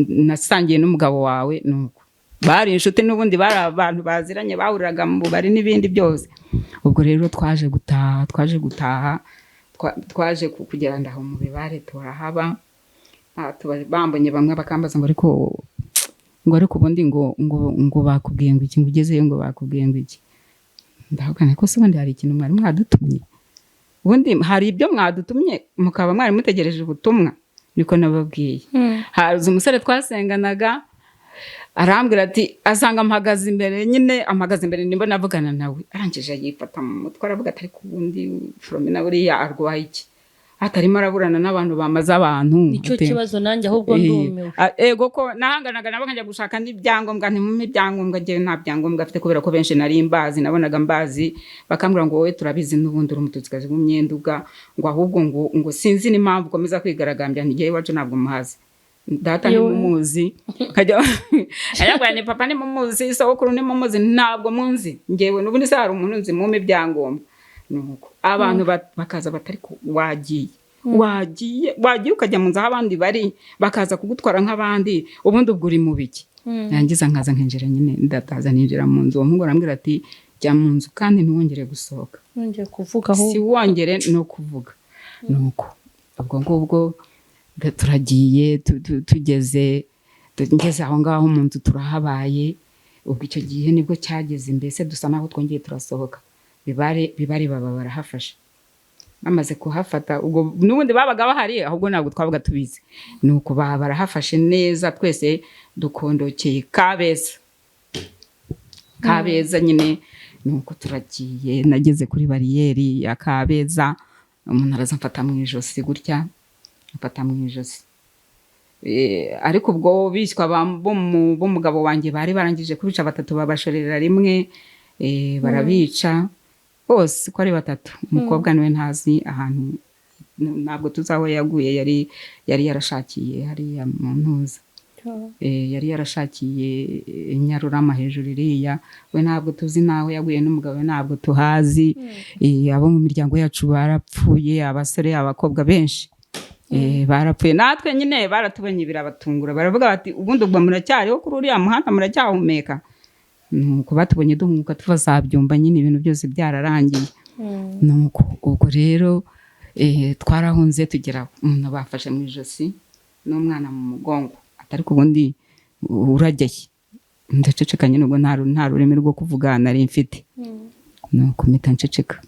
nasangiye n'umugabo wawe. Nuko bari inshuti, n'ubundi bari abantu baziranye, bahuriraga mu bari n'ibindi byose. Ubwo rero twaje gutaha twaje kugera ndaho mu Bibare turahaba. Bambonye bamwe bakambaza ngo ariko ubundi ngo bakubwiye ngo iki, ngo ugezeyo ngo bakubwiye ngo iki. Ndavuga niko se ubundi hari ikintu mwari mwadutumye, ubundi hari ibyo mwadutumye mukaba mwari mutegereje ubutumwa. Niko nababwiye. Haza umusore twasenganaga arambwira ati asanga mpagaze imbere, nyine amagaze imbere nimba navugana nawe, arangije yifata mu mutwe aravuga ati ariko ubundi Flomina buriya arwaye iki, atarimo araburana n'abantu bamaze abantu.
Nicyo kibazo nanjye ahubwo ndumiwe.
Ego ko nahanganaga nabo nkajya gushaka n'ibyangombwa, ntimume ibyangombwa, njye nta byangombwa afite, kubera ko benshi nari mbazi, nabonaga mbazi. Bakambwira ngo wowe turabizi n'ubundi uri umututsikazi w'Umyenduga, ngo ahubwo ngo sinzi n'impamvu ukomeza kwigaragambya. Ntigiye iwacu ntabwo muhazi, data ni mumuzi, ayabwa ni papa ni mumuzi, sokuru ni mumuzi, ntabwo munzi. Njyewe n'ubundi se hari umuntu nzi mume ibyangombwa. Nuko abantu bakaza batari ko wagiye ukajya mu nzu aho abandi bari, bakaza kugutwara nk'abandi, ubundi ubwo uri mu biki. Yangiza nkaza nkinjira, nyine ndataza ninjira mu nzu. Uwo muhungu arambwira ati jya mu nzu kandi ntiwongere gusohoka,
nongeye kuvuga aho
si wongere no kuvuga. Nuko ubwo ngubwo turagiye ngeze aho ngaho mu nzu turahabaye. Ubwo icyo gihe nibwo cyageze, mbese dusa naho twongeye turasohoka. Bibare baba barahafashe, bamaze kuhafata. Ubwo n'ubundi babaga bahari, ahubwo ntabwo twabaga tubizi. Nuko baba barahafashe neza, twese dukondokeye Kabeza nyine. Nuko turagiye, nageze kuri bariyeri ya Kabeza, umuntu araza mfata mu ijosi gutya, mfata mu ijosi. Ariko ubwo bishywa b'umugabo wanjye bari barangije kubica 3, babashorera rimwe. Barabica bose ko ari 3. Umukobwa niwe ntazi ahantu, ntabwo tuzaho yaguye. Yari yarashakiye hariya mu Ntuza, yari yarashakiye Nyarurama hejuru iriya. We ntabwo tuzi naho yaguye, n'umugabo we ntabwo tuhazi. Abo mu miryango yacu barapfuye, abasore abakobwa benshi barapfuye. Natwe nyine baratubonye birabatungura, baravuga bati ubundi ubwo muracyariho kuri uriya muhanda, muracyahumeka. Nuko batubonye duhumuka tuvazabyumva, nyine ibintu byose byararangiye. Nuko ubwo rero twarahunze tugera, umuntu bafashe mu ijosi n'umwana mu mugongo. Atari ku bundi urajyaye, ndaceceka nyine, ubwo nta rurimi rwo kuvuga nari mfite. Nuko mpita nceceka.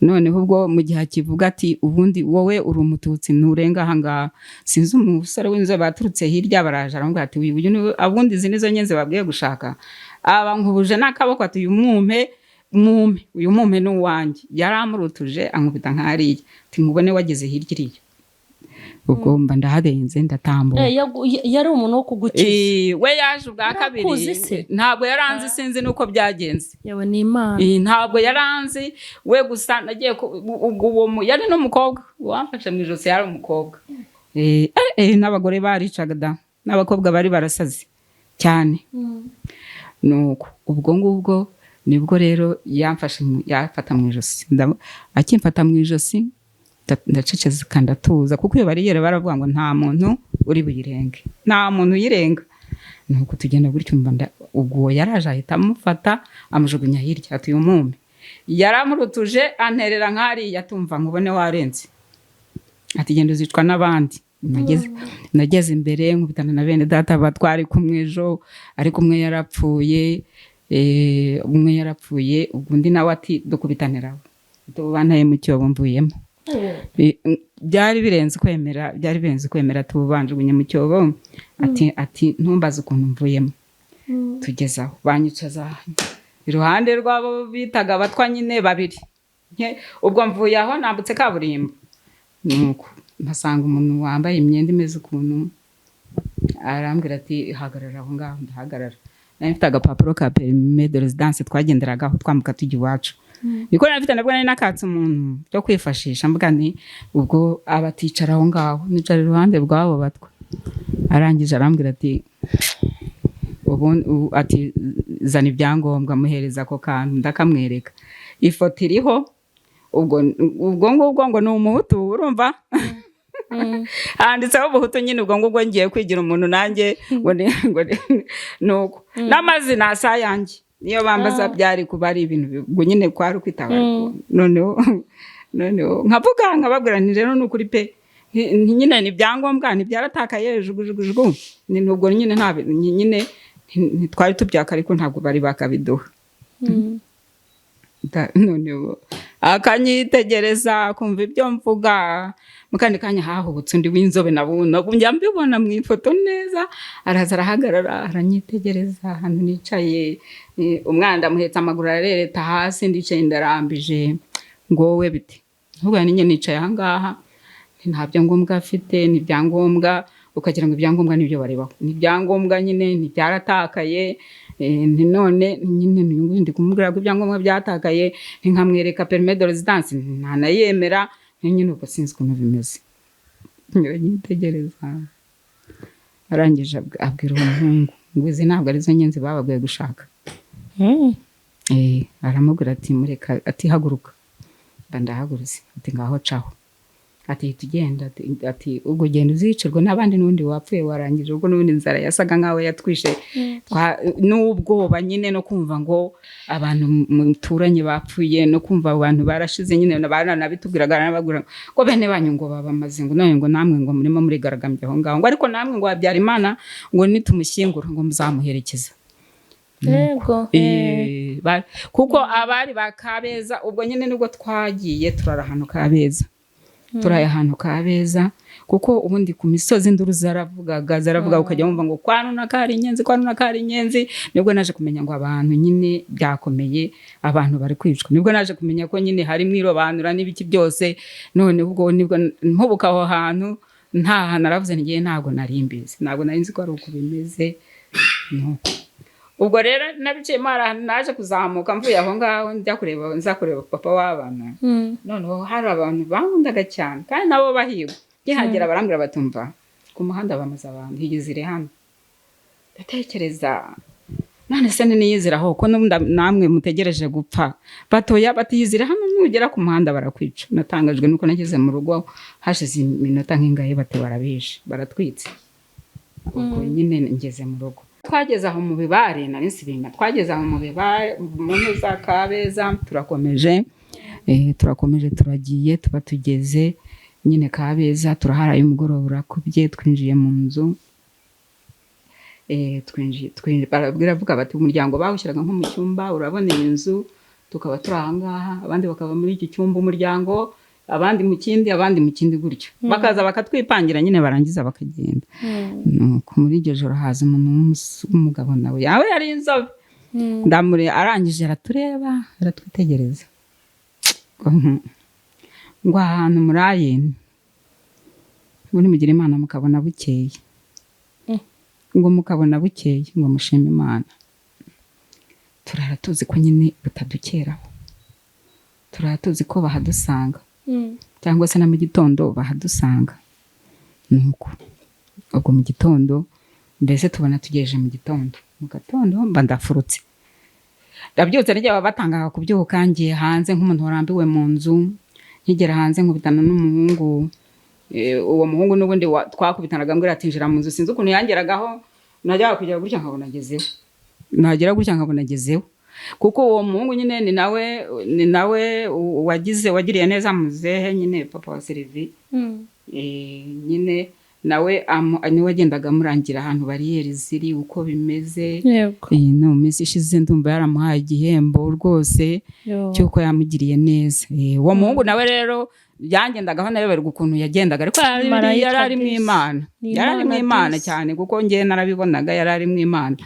Noneho ubwo mu gihe akivuga ati ubundi wowe uri umututsi nturenga aha ngaha. Sinzi umusore w'inzobe baturutse hirya baraje aramubwira ati uyu abundi izi nizo nyenze babwiye gushaka. Abankubuje n'akaboko ati uyu mume ni uwanjye. Yaramurutuje ankubita nk'ariya, ati mubone wageze hirya iriya. Ubwo mba ndaharenze ndatambuka.
Yari umuntu wo kugukiza.
We yaje ubwa kabiri, ntabwo yaranzi, sinzi nuko byagenze.
Yewe ni Imana.
Ntabwo yaranzi we, gusa nagiye ubwo yari n'umukobwa wamfashe mu ijosi, yari umukobwa. N'abagore baricaga da, n'abakobwa bari barasaze cyane. Nuko ubwo ngubwo nibwo rero yafata mu ijosi. Akimfata mu ijosi ndaceceka ndatuza, kuko iyo bariyeri baravuga ngo nta muntu uri buyirenge, nta muntu uyirenga. Nuko tugenda gutyo, ubwo yaraje ahita amufata amujugunya hirya. Ati uyu mume yaramurutuje anterera nk'ariya, tumva nkubone warenze. Ati genda uzicwa n'abandi. nageze imbere nkubitana na bene data batwari kumwe ejo ariko umwe yarapfuye ubwo undi nawe ati dukubitanira tubantaye mu cyobo mvuyemo byari birenze kwemera tubanjugunye mu cyobo ati ntumbaze ukuntu mvuyemo tugeze aho banyicaza iruhande rwabo bitaga abatwa nyine babiri ubwo mvuye aho nambutse kaburimbo nuko mpasanga umuntu wambaye imyenda imeze ukuntu arambwira ati hagarara aho ngaho ndahagarara nari mfite agapapuro ka permis de résidence twagenderagaho twambuka tujya iwacu niko nari mfite nabwo nari nakatse umuntu cyo kwifashisha mvuga nti ubwo abaticara aho ngaho nicara iruhande rwabo batwa arangije arambwira ati ati zana ibyangombwa muhereza ako kantu ndakamwereka ifoto iriho ubwo ngubwo ngo ni umuhutu urumva handitseho ubuhutu nyine ubwo ngubwo ngiye kwigira umuntu nanjye ngo nuko n'amazina asa yanjye niyo bambaza byari kuba ari ibintu ubwo nyine kwari ukwitabara noneho nkababwira nti rero ni ukuri pe nyine ni ibyangombwa ntibyaratakaye jugujugujugu nubwo nyine nyine ntitwari tubyaka ariko ntabwo bari bakabiduha noneho akanyitegereza kumva ibyo mvuga mu kandi kanya hahubutse undi w'inzobe nabuno njya mbibona mu ifoto neza araza arahagarara aranyitegereza ahantu nicaye umwana muhetsa amaguru arereta hasi ndicaye ndarambije ngo wowe biti ahubwo ninjye nicaye ahangaha nta byangombwa afite ni ibyangombwa ukagira ngo ibyangombwa nibyo barebaho ni ibyangombwa nyine ntibyaratakaye none nyine ndi kumubwira ko ibyangombwa byatakaye nkamwereka permis de résidence ntanayemera nyine ubwo sinzi ukuntu bimeze nyitegereza arangije abwira umuhungu ngo izi ntabwo arizo nyenzi babaguye gushaka aramubwira ati mureka ati haguruka ndahagurutse ati ngaho caho ati tugenda ati ubwo genda uzicirwa n'abandi n'undi wapfuye warangije ubwo n'ubundi nzara yasaga nkawe yatwishe n'ubwoba nyine no kumva ngo abantu muturanye bapfuye no kumva abantu barashize nyine baranabitubwiraga n'abagura ngo bene banyu ngo babamaze ngo none ngo namwe ngo murimo murigaragambye aho ngaho ngo ariko namwe ngo wabyara Imana ngo nitumushyingura ngo muzamuherekeza
yego
kuko abari bakabeza ubwo nyine nibwo twagiye turara ahantu kabeza turaye ahantu kabeza kuko ubundi ku misozi induru zaravuga ukajya wumva ngo kwanuna kari inyenzi nibwo naje kumenya ngo abantu nyine byakomeye abantu bari kwicwa nibwo naje kumenya ko nyine hari mwirobanura n'ibiki byose none ubwo nibwo mpubuka aho hantu ntaha naravuze ngiye ntago narimbize ntago nari nzi ko ari uko bimeze nuko ubwo rero nabiciye mara naje kuzamuka mvuye aho ngaho nza kureba papa w'abana noneho hari abantu bankundaga cyane kandi nabo bahigwa nkihagera barambwira batumva ku muhanda bamaze abantu higizire hano ndatekereza none se niyiziraho ko namwe mutegereje gupfa batoya batiyizire hano nugera ku muhanda barakwica natangajwe nuko nageze mu rugo hashize iminota nk'ingahe bate barabishe baratwitse ubwo nyine ngeze mu rugo twageze aho mu bibare nari nsibinga twageze aho mu bibare mu za kabeza turakomeje turagiye tuba tugeze nyine kabeza turaharaye umugoroba urakubye twinjiye mu nzu baravuga bati umuryango bawushyiraga nko mu cyumba urabona iyi nzu tukaba turi ahangaha abandi bakaba muri iki cyumba umuryango abandi mu kindi gutyo bakaza bakatwipangira nyine barangiza bakagenda nuko muri iryo joro haza umuntu w'umugabo nawe yawe yari inzobe ndamure arangije aratureba aratwitegereza ngo ahantu muraye muri mugira Imana mukabona bukeye ngo mukabona bukeye ngo mushime Imana turara tuzi ko nyine butadukeraho turara tuzi ko bahadusanga cyangwa se na mu gitondo bahadusanga nuko ubwo mu gitondo mbese tubona tugejeje mu gatondo mba ndafurutse ndabyutse rege batangaga kubyuka ngiye hanze nk'umuntu warambiwe mu nzu nkigera hanze nkubitana n'umuhungu uwo muhungu n'ubundi twakubitanaga ngo iratinjira mu nzu sinzi ukuntu yangeragaho najyaga kugera gutya nkabona agezeho kuko uwo muhungu nyine ni nawe wagiriye neza muzehe nyine papa wa Sylvie nyine nawe niwe agendaga amurangira ahantu bariyeri ziri uko bimeze. No mu minsi ishize ndumva yaramuhaye igihembo rwose cy'uko yamugiriye neza. Uwo muhungu nawe rero yangendagaho nayoberwa ukuntu yagendaga, ariko yari ari mu Imana, yari ari mu Imana cyane, kuko njye narabibonaga yari ari mu Imana.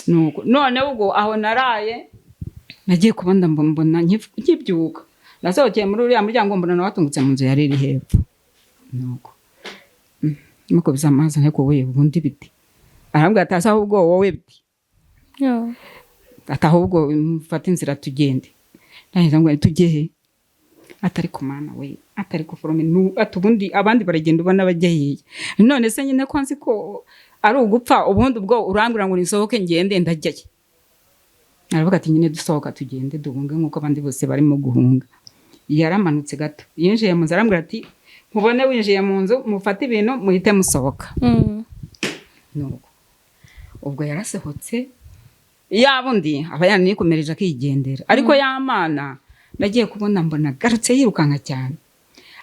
None ubwo aho naraye nagiye kubona mbona nkibyuka, nasohokeye muri uriya muryango mbona nawatungutse mu nzu yari iri hepfo. Nuko bizamaza nteko we ubundi biti arambwira ati ahubwo wowe biti atahubwo mfata inzira tugende. Nahise ngo tugehe atari kumana we atari kuforome atubundi abandi baragenda ubona bajyaye. None se nyine ko nzi ko ari ugupfa ubundi ubwo urambwira ngo nisohoke ngende ndajyaye. Aravuga ati nyine dusohoka tugende duhunge nkuko abandi bose barimo guhunga. Yaramanutse gato yinjiye mu nzu arambwira ati mubone winjiye mu nzu mufate ibintu muhite musohoka. Nuko ubwo yarasohotse yabundi aba yanikomereje akigendera, ariko yamana nagiye kubona mbona garutse yirukanka cyane,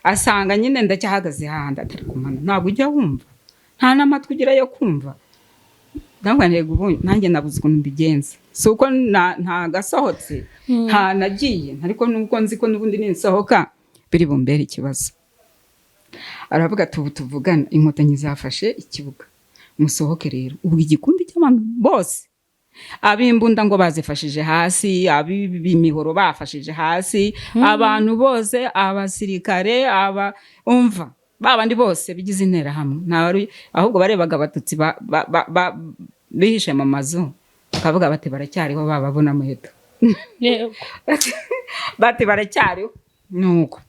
asanga nyine ndacyahagaze hahandi atari kumana. Ntabwo ujya wumva, nta n'amatwi ugira yo kumva. Ndangwanirega ubu nanjye nabuze ukuntu mbigenza, si uko nta gasohotse nta nagiye, ariko nuko nzi ko n'ubundi ninsohoka biri bumbere ikibazo. Aravuga ati ubu tuvugana Inkotanyi zafashe ikibuga, musohoke rero. Ubwo igikundi cy'abantu bose abimbunda ngo bazifashije hasi, abimihoro bafashije hasi, abantu bose, abasirikare, umva babandi bose bigize intera hamwe. Ahubwo barebaga abatutsi bihishe mu mazu bakavuga bati baracyariho bababona muheto. Bati baracyariho. Nuko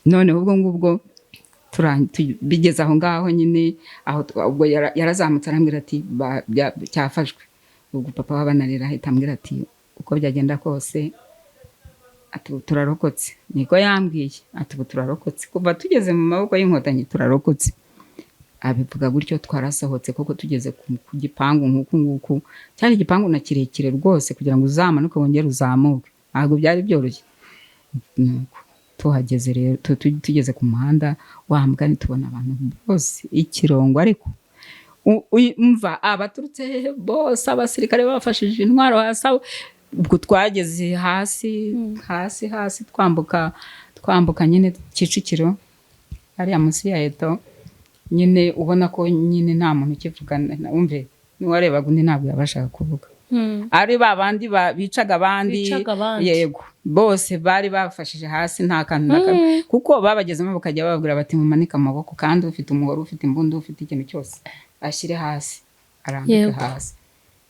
none ubwo ngubwo bigeze aho ngaho nyine, aho ubwo yarazamutse arambwira ati cyafashwe. Ubwo papa wabanarira ahita ambwira ati uko byagenda kose ati turarokotse. Niko yambwiye ati turarokotse, kuva tugeze mu maboko y'Inkotanyi turarokotse. Abivuga gutyo twarasohotse koko tugeze ku gipangu nk'uku cyari igipangu na kirekire rwose kugira ngo uzamanuke wongere uzamuke, ntabwo byari byoroshye. Nuko tuhageze rero tugeze ku muhanda wambwa tubona abantu bose ikirongo, ariko umva abaturutse bose abasirikare bafashije intwaro hasi. Ubwo twageze hasi twambuka nyine Kicukiro hariya munsi ya Eto, nyine ubona ko nyine nta muntu ukivugana. Umve n'uwarebaga undi ntabwo yabashaga kuvuga. Ari babandi bicaga abandi, yego bose bari bafashije hasi nta kantu na kamwe, kuko babagezemo bakajya bababwira bati mumanike amaboko, kandi ufite umuhoro ufite imbunda ufite ikintu cyose ashyire hasi arambike hasi.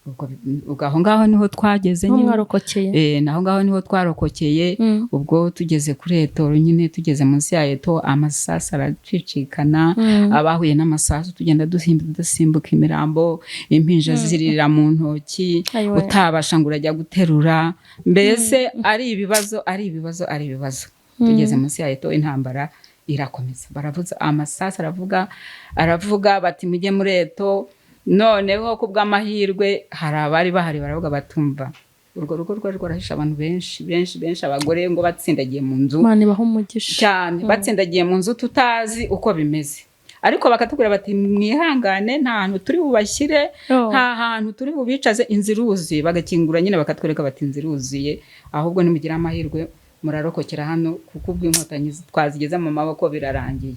Ubwo aho ngaho niho twageze nyine, naho ngaho niho twarokokeye. Ubwo tugeze kuri Eto nyine, tugeze munsi ya Eto amasasu aracicikana, abahuye n'amasasu tugenda dusimbuka imirambo, impinja zirira mu ntoki, utabasha ngo urajya guterura. Mbese ari ibibazo. Tugeze munsi ya Eto intambara irakomeza, baravuza amasasu aravuga bati mujye muri Eto. Noneho ku bw'amahirwe hari abari bahari baravuga batumva, urwo rugo rwari rwarahishe abantu benshi, abagore ngo batsindagiye mu nzu cyane, batsindagiye mu nzu tutazi uko bimeze. Ariko bakatubwira bati mwihangane, nta hantu turi bubashyire, nta hantu turi bubicaze, inzu iruzuye. Bagakingura nyine bakatwereka bati inzu iruzuye, ahubwo nimugira amahirwe murarokokera hano, kuko ubw'Inkotanyi twazigeze mu maboko birarangiye.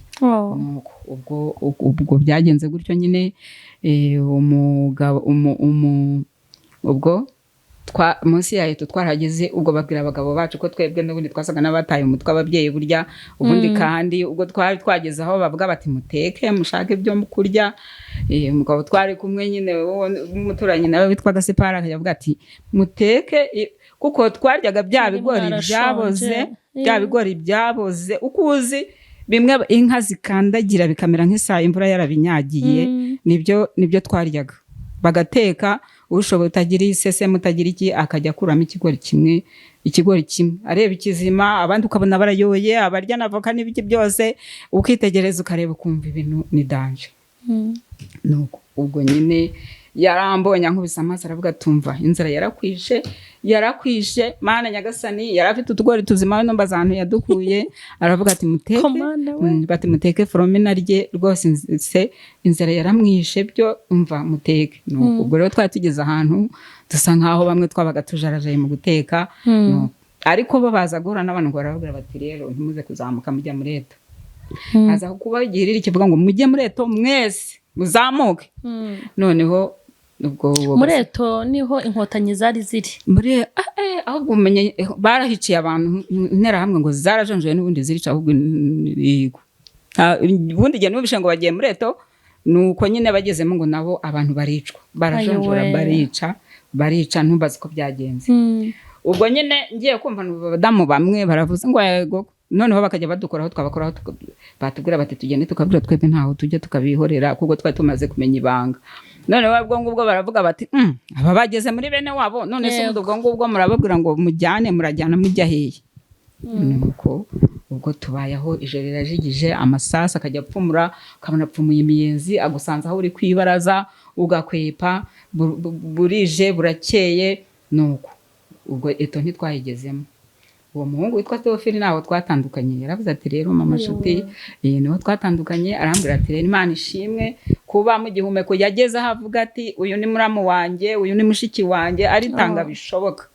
Ubwo byagenze gutyo nyine. Ubwo munsi ya Eto twarageze, ubwo babwira abagabo bacu ko twebwe n'ubundi twasaga n'abataye umutwe ababyeyi burya. Ubundi kandi ubwo twari twageze aho bavuga bati muteke mushake ibyo kurya. Umugabo twari kumwe nyine umuturanyi nawe witwa Gasipara akavuga ati muteke, kuko twaryaga bya bigori byaboze uko uzi, bimwe inka zikandagira bikamera nk'isaha imvura yarabinyagiye. Nibyo twaryaga, bagateka ushoboye utagira isese mutagira iki akajya kuramo ikigori kimwe areba ikizima, abandi ukabona barayoye, abarya n'avoka n'ibiki byose, ukitegereza ukareba ukumva ibintu ni danje. Nuko ubwo nyine yarambonye ankubise amaso aravuga tumva inzara yarakwishe, yarakwishe mana nyagasani, yari afite utugori tuzima no mbazantu yadukuye, aravuga ati muteke, bati muteke Floromina rye rwose inzara yaramwishe byo umva muteke. Ubwo rero twari tugeze ahantu dusa nkaho bamwe twabaga tujarajaye mu guteka, ariko bo baza guhura n'abantu baravuga bati rero ntimuze kuzamuka mujya muri Eto. Haza kuba igihirira kivuga ngo mujye muri Eto mwese muzamuke. Noneho ubwo
muri Eto niho inkotanyi zari ziri.
Muri ahubwo umenye barahiciye abantu ntera hamwe ngo zarajonjoye n'ubundi zirica ahubwo yego. Ubundi gihe n'ubishe ngo bagiye muri Eto nuko nyine bagezemo ngo nabo abantu baricwa. Barajonjora barica ntumbaze ko byagenze. Ubwo nyine ngiye kumva abadamu bamwe baravuze ngo yego, noneho bakajya badukoraho twabakoraho batubwira bati tugende tukabwira twebwe ntaho tujye tukabihorera kuko twari tumaze kumenya ibanga. Noneho ubwo ngubwo baravuga bati aba bageze muri bene wabo, none se ubwo ngubwo murababwira ngo murajyana mujya hehe. Nuko ubwo tubayeho ijoro rirajigije, amasasa akajya apfumura, ukabona apfumuye imiyenzi agusanza aho uri kwibaraza ugakwepa, burije burakeye. Nuko ubwo Eto ntitwayigezemo. Uwo muhungu witwa Theophile naho twatandukanye yaravuze ati rero mama nshuti niho twatandukanye, arambwira ati rero Imana ishimwe kuba mu gihumeko yageze ahavuga ati uyu ni muramu wanjye, uyu ni mushiki wanjye, aritanga bishoboka.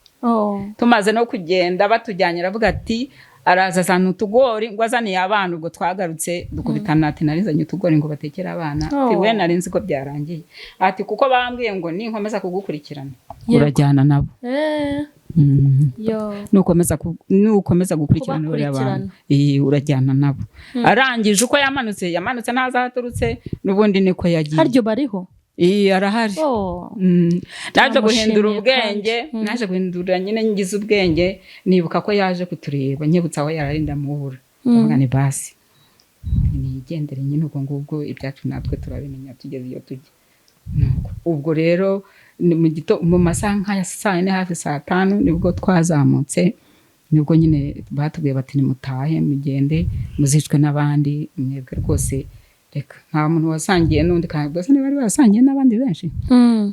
Tumaze no kugenda batujyanye aravuga ati araza azana utugori ngo azaniye abana. Ubwo twagarutse dukubitana ati narizanye utugori ngo batekere abana. Ati we narinzi ko byarangiye, ati kuko bambwiye ngo ninkomeza kugukurikirana urajyana nabo. Nukomeza gukurikirana bari abantu urajyana nabo. Arangije uko yamanutse ntaza haturutse n'ubundi niko yagiye.
Haryo bariho
arahari. Naje guhindura ubwenge, naje guhindura nyine ngize ubwenge, nibuka ko yaje kutureba, nyibutsa aho yararinda mubura. Ndavuga ni basi nigendere nyine ubwo ngubwo ibyacu natwe turabimenya tugeze iyo tujye. Ubwo rero mu masaha nk'aya saa 4 hafi saa 5 nibwo twazamutse, nibwo nyine batubwiye bati nimutahe mugende muzicwe n'abandi mwebwe rwose reka nta muntu wasangiye n'undi, kandi bose bari basangiye n'abandi benshi.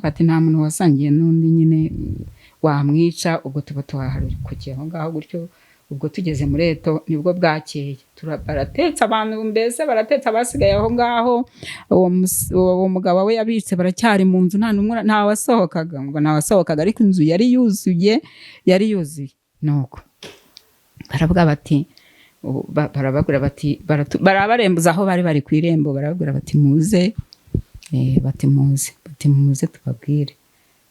Bati nta muntu wasangiye n'undi nyine wamwica. Ubwo tuba tuhaharukiye aho ngaho gutyo. Ubwo tugeze muri Eto nibwo bwakeye, baratetse abantu, mbese baratetse abasigaye aho ngaho. Uwo mugabo we yabitse baracyari mu nzu, nta wasohokaga, ariko inzu yari yuzuye. Nuko baravuga bati barababwira bati barabarembuza aho bari ku irembo, barababwira bati muze, bati muze tubabwire.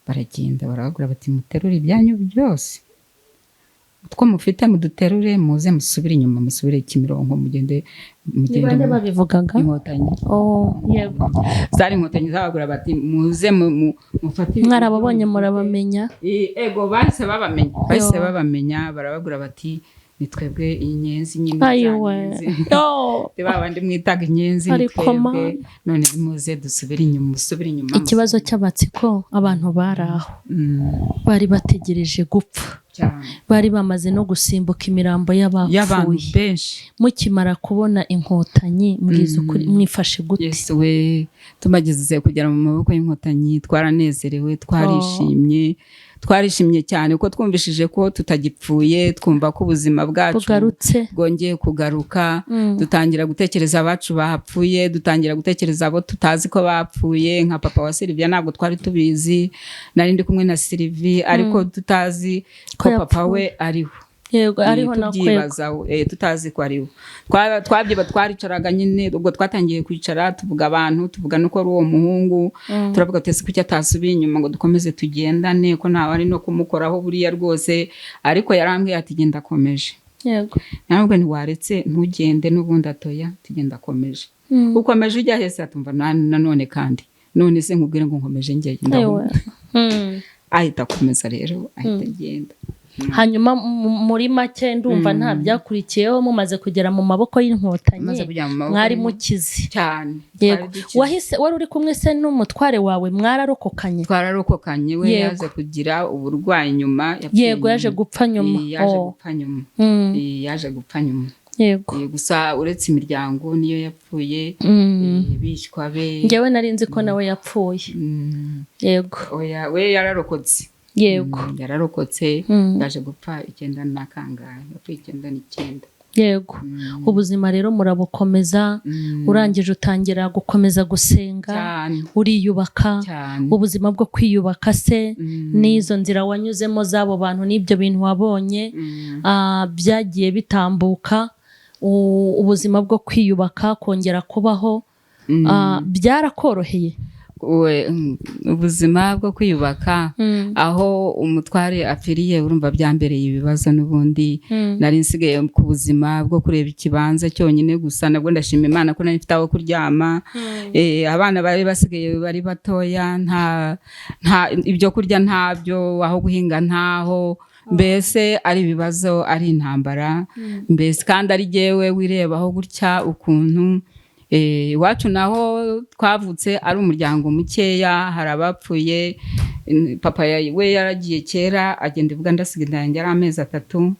Baragenda barababwira bati muterure ibyanyu byose utwo mufite muduterure, muze musubire inyuma, musubire Kimironko, mugende
babivugaga
Inkotanyi.
Yego
zari Inkotanyi zababwira bati muze mufate.
Mwarababonye murabamenya?
Ego bahise babamenya, barababwira bati ni twebwe inyenzi nyine zanyenzi. Babandi mwitaga inyenzi ni twebwe, none muze dusubire inyuma.
Ikibazo cy'abatsiko abantu baraho bari bategereje gupfa, bari bamaze no gusimbuka imirambo y'abapfuye
benshi.
Mukimara kubona Inkotanyi mbwiza ukuri mwifashe gute?
Yesu we, tumageze kugera mu maboko y'Inkotanyi twaranezerewe, twarishimye cyane kuko twumvishije ko tutagipfuye, twumva ko ubuzima bwacu bwongeye kugaruka. Dutangira gutekereza abacu bapfuye, dutangira gutekereza abo tutazi ko bapfuye. Nka papa wa Sylvia ntabwo twari tubizi, nari ndi kumwe na Sylvie ariko tutazi ko papa we ariho.
Yego ariho
nakwibaza tutazi ko ariho. Twabyiba twaricaraga nyine, ubwo twatangiye kwicara tuvuga abantu, tuvuga nuko ari uwo muhungu, turavuga tese kuki atasubiye inyuma ngo dukomeze tugendane, ko ntawe ari no kumukoraho buriya rwose. Ariko yarambwiye ati genda komeje.
Yego
ntabwo ntiwaretse ntugende n'ubundi atoya, tugenda komeje. Ukomeje ujya hese atumva nanone kandi none se nkubwire ngo nkomeje njye ndabona. Ahita komeza rero, ahita agenda.
Hanyuma muri make ndumva nta byakurikiyeho, mumaze kugera mu maboko y'Inkotanyi mwari mukizi
cyane.
Wari uri kumwe se n'umutware wawe mwararokoka?nye?
Twararokokanye, we yaje kugira uburwayi nyuma.
Yego yaje gupfa nyuma.
Yaje gupfa nyuma.
Yego
gusa uretse imiryango niyo yapfuye, bishywa be.
Ngewe nari nzi ko nawe yapfuye. Yego
we yararokotse.
yego
yararokotse yaje gupfa 9 na kangahe yapfuye 9.
yego ubuzima rero murabukomeza urangije utangira gukomeza gusenga uriyubaka ubuzima bwo kwiyubaka se n'izo nzira wanyuzemo z'abo bantu n'ibyo bintu wabonye byagiye bitambuka ubuzima bwo kwiyubaka kongera kubaho byarakoroheye
ubuzima bwo kwiyubaka aho umutware apfiriye urumva byambereye ibibazo n'ubundi nari nsigaye ku buzima bwo kureba ikibanza cyonyine gusa nabwo ndashima Imana ko nari mfite aho kuryama abana bari basigaye bari batoya nta ibyo kurya ntabyo aho guhinga ntaho mbese ari ibibazo ari intambara mbese kandi ari jyewe wirebaho gutya ukuntu iwacu naho twavutse ari umuryango mukeya hari abapfuye papa we yaragiye kera agenda ivuga ndasiga indange ari amezi 3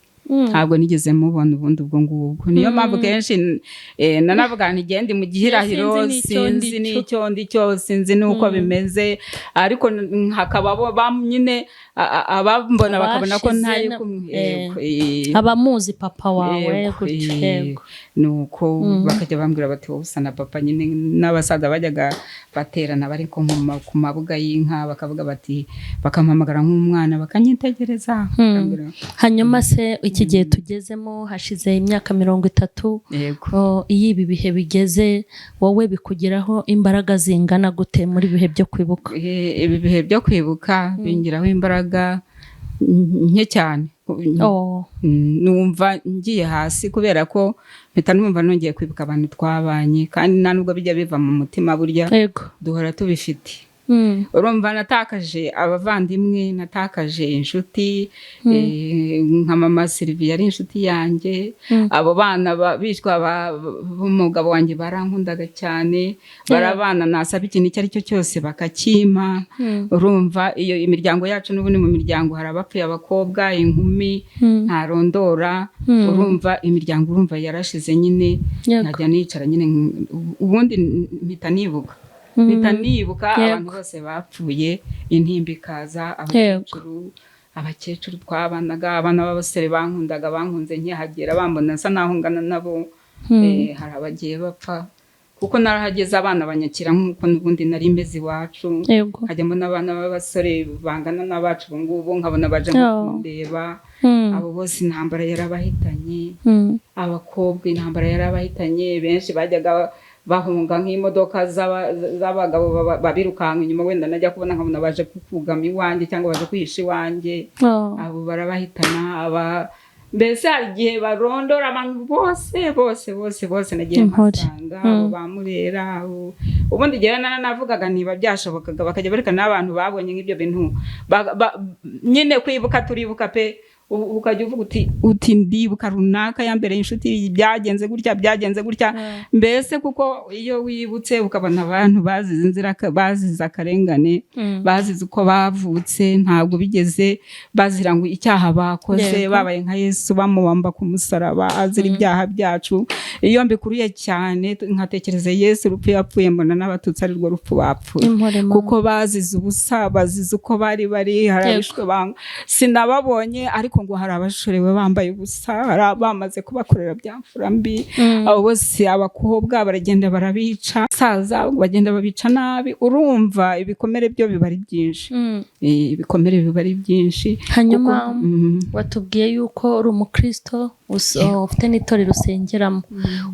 ntabwo nigeze mubona ubundi ubwo ngubwo niyo mpamvu kenshi nanavuga ntigende mu gihirahiro sinzi n'icyo ndi cyo sinzi n'uko bimeze ariko hakaba nyine abambona bakabona ko ntari kumwe
abamuzi papa wawe gutyo
nuko bakajya bambwira bati wowe usa na papa nyine n'abasaza bajyaga baterana bari ku mabuga y'inka bakavuga bati bakampamagara nk'umwana bakanyitegereza
hanyuma se iki gihe tugezemo hashize imyaka 30 iyo ibi bihe bigeze wowe bikugiraho imbaraga zingana gute muri bihe byo kwibuka
ibi bihe byo kwibuka bingiraho imbaraga nke cyane numva ngiye hasi kubera ko mpita numva nongeye kwibuka abantu twabanye kandi nta nubwo bijya biva mu mutima burya duhora tubifite urumva natakaje abavandimwe natakaje inshuti nka mama Sylvie yari inshuti yanjye abo bana bishwa b'umugabo wanjye barankundaga cyane barabana nasaba ikintu icyo ari cyo cyose bakakima urumva iyo imiryango yacu n'ubundi mu miryango hari abapfuye abakobwa inkumi ntarondora urumva imiryango urumva yarashize nyine najya nicara nyine ubundi mpita nibuka abantu bose bapfuye intimba ikaza abakecuru twabanaga abana b'abasore bankunze nkihagera bambona nsa naho ngana nabo hari abagiye bapfa kuko narahageze abana banyakira nk'uko n'ubundi nari meze iwacu hajya mbona abana b'abasore bangana n'abacu ngubu nkabona baje kundeba abo bose intambara yarabahitanye abakobwa intambara yarabahitanye benshi bajyaga bahunga nk'imodoka z'abagabo babirukanka inyuma wenda najya kubona nkabona baje kukugama iwanjye cyangwa baje kwihisha iwanjye abo barabahitana mbese hari igihe barondora abantu bose nagiye mpasanga abo bamurera ubundi igihe navugaga niba byashobokaga bakajya berekana n'abantu babonye nk'ibyo bintu nyine kwibuka turibuka pe ukajya uvuga uti ndibuka runaka yambereye inshuti byagenze gutya mbese kuko iyo wibutse ukabona abantu bazize akarengane bazize uko bavutse ntabwo bigeze bazira ngo icyaha bakoze babaye nka Yesu bamubamba ku musaraba azira ibyaha byacu iyo mbikuruye cyane nkatekereza Yesu urupfu yapfuye mbona n'abatutsi ari rwo rupfu bapfuye kuko bazize ubusa bazize uko bari harabishwe sinababonye ariko ngo hari abashorewe bambaye ubusa hari bamaze kubakorera byamfura mbi abo bose abakobwa baragenda barabica saza bagenda babica nabi urumva ibikomere byo bibari byinshi ibikomere bibari byinshi
hanyuma watubwiye yuko uri umukristo ufite n'itorero usengeramo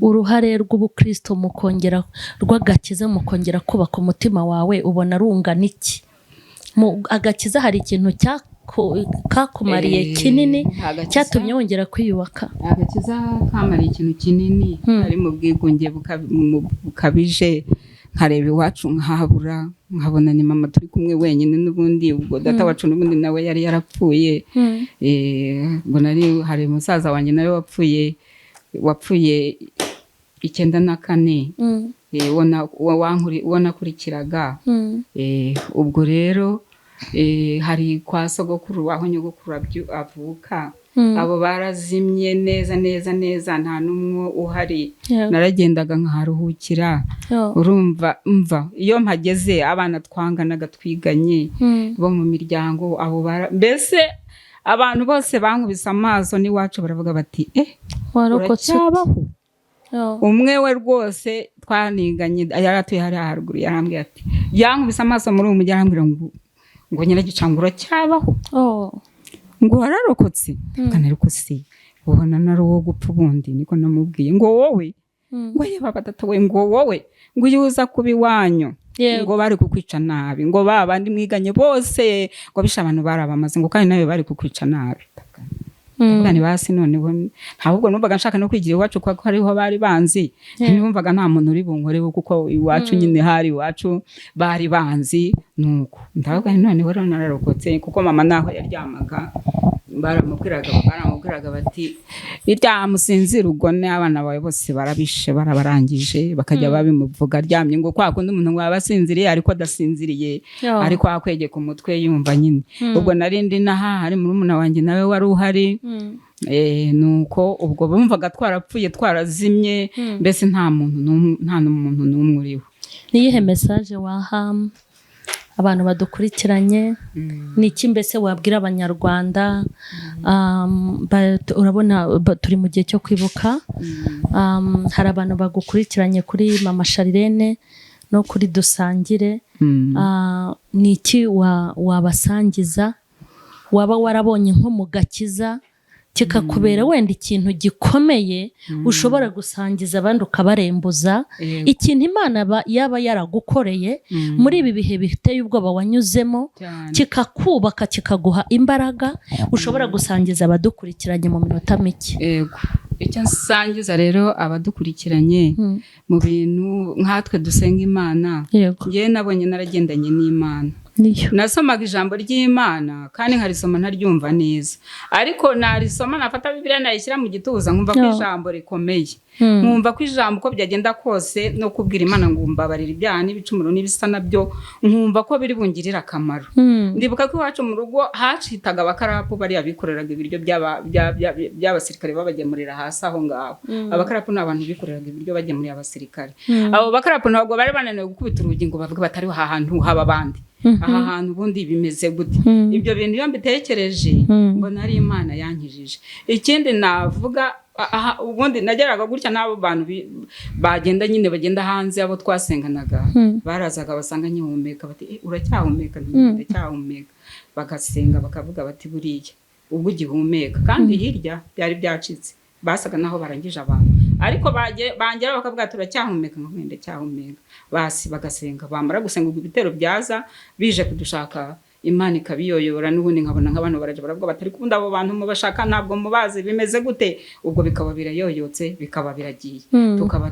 uruhare rw'ubukristo mu kongera rw'agakiza mu kongera kubaka umutima wawe ubona rungana iki mu agakiza hari ikintu kakumariye kinini cyatumye wongera kwiyubaka
agakiza kamariye ikintu kinini ari mu bwigunge bukabije nkareba iwacu nkahabura nkabona ni mama turi kumwe wenyine n'ubundi ubwo data wacu n'ubundi nawe yari yarapfuye ngo hari umusaza wanjye nawe wapfuye 9 uwo nakurikiraga ubwo rero hari kwa sogokuru aho nyogokuru avuka abo barazimye neza neza neza nta n'umwe uhari naragendaga nkaharuhukira urumva iyo mpageze abana twanganaga twiganye bo mu miryango abo mbese abantu bose bankubise amaso n'iwacu baravuga bati uracyabaho umwe we rwose twaniganye yari atuye hariya haruguru yarambwiye ati yankubise amaso muri uwo mujyi arambwira ngo Nyiragicanga uracyabaho ngo wararokotse kandi ariko si ubona nari uwo gupfa ubundi niko namubwiye ngo wowe ngo yeba batatu we ngo wowe ngo iyo uza kuba iwanyu ngo bari kukwica nabi ngo babandi mwiganye bose ngo bisha abantu barabamaze ngo kandi nawe bari kukwica nabi kandi basi noneho ahubwo numvaga nshaka no kwigira iwacu kuko hariho bari banzi numvaga nta muntu uri bunkoreho kuko iwacu nyine hari iwacu bari banzi nuko ndavuga noneho rero nararokotse kuko mama naho yaryamaga baramubwiraga bati irya musinzira ugone abana bawe bose barabishe barabarangije bakajya babimuvuga aryamye ngo kwa kundi umuntu ngo abasinziriye ariko adasinziriye ariko akwegeka umutwe yumva nyine ubwo narindi naha hari murumuna wanjye nawe wari uhari nuko ubwo bumvaga twarapfuye twarazimye mbese nta n'umuntu n'umwe uriho.
Niyihe message waha abantu badukurikiranye niki mbese wabwira abanyarwanda urabona turi mu gihe cyo kwibuka hari abantu bagukurikiranye kuri Mama Sharirene no kuri Dusangire niki wabasangiza waba warabonye nko mu gakiza kikakubera wenda ikintu gikomeye ushobora gusangiza abandi ukabarembuza ikintu Imana yaba yaragukoreye muri ibi bihe biteye ubwoba wanyuzemo kikakubaka kikaguha imbaraga ushobora gusangiza abadukurikiranye mu minota mike.
Yego icyo nsangiza rero abadukurikiranye mu bintu nkatwe dusenga Imana ngiye nabonye naragendanye n'Imana nasomaga ijambo ry'Imana kandi nkarisoma ntaryumva neza ariko narisoma nafata Bibiliya nayishyira mu gituza nkumva ko ijambo rikomeye nkumva ko ijambo uko byagenda kose no kubwira Imana ngo mbabarira ibyaha n'ibicumuro n'ibisa nabyo nkumva ko biri bungirira akamaro. Ndibuka ko iwacu mu rugo hacitaga abakarapu bari abikoreraga ibiryo by'abasirikare babagemurira hasi aho ngaho. Abakarapu ni abantu bikoreraga ibiryo bagemuriye abasirikare. Abo bakarapu ntabwo bari bananiwe gukubita urugi ngo bavuge batari aha hantu haba abandi aha hantu ubundi bimeze gute. Ibyo bintu iyo mbitekereje mbona ari Imana yankijije. Ikindi navuga ubundi nageraga gutya n'abo bantu bagenda nyine bagenda hanze abo twasenganaga barazaga basanga nyihumeka bati uracyahumeka ndacyahumeka bagasenga bakavuga bati buriya ubwo ugihumeka kandi hirya byari byacitse basaga naho barangije abantu ariko bangera bakavuga turacyahumeka nk'wende cyahumeka basi bagasenga bamara gusenga ibitero byaza bije kudushaka Imana ikabiyoyora n'ubundi nkabona nk'abantu baraje baravuga batari kubunda abo bantu mubashaka ntabwo mubazi bimeze gute ubwo bikaba birayoyotse bikaba biragiye tukaba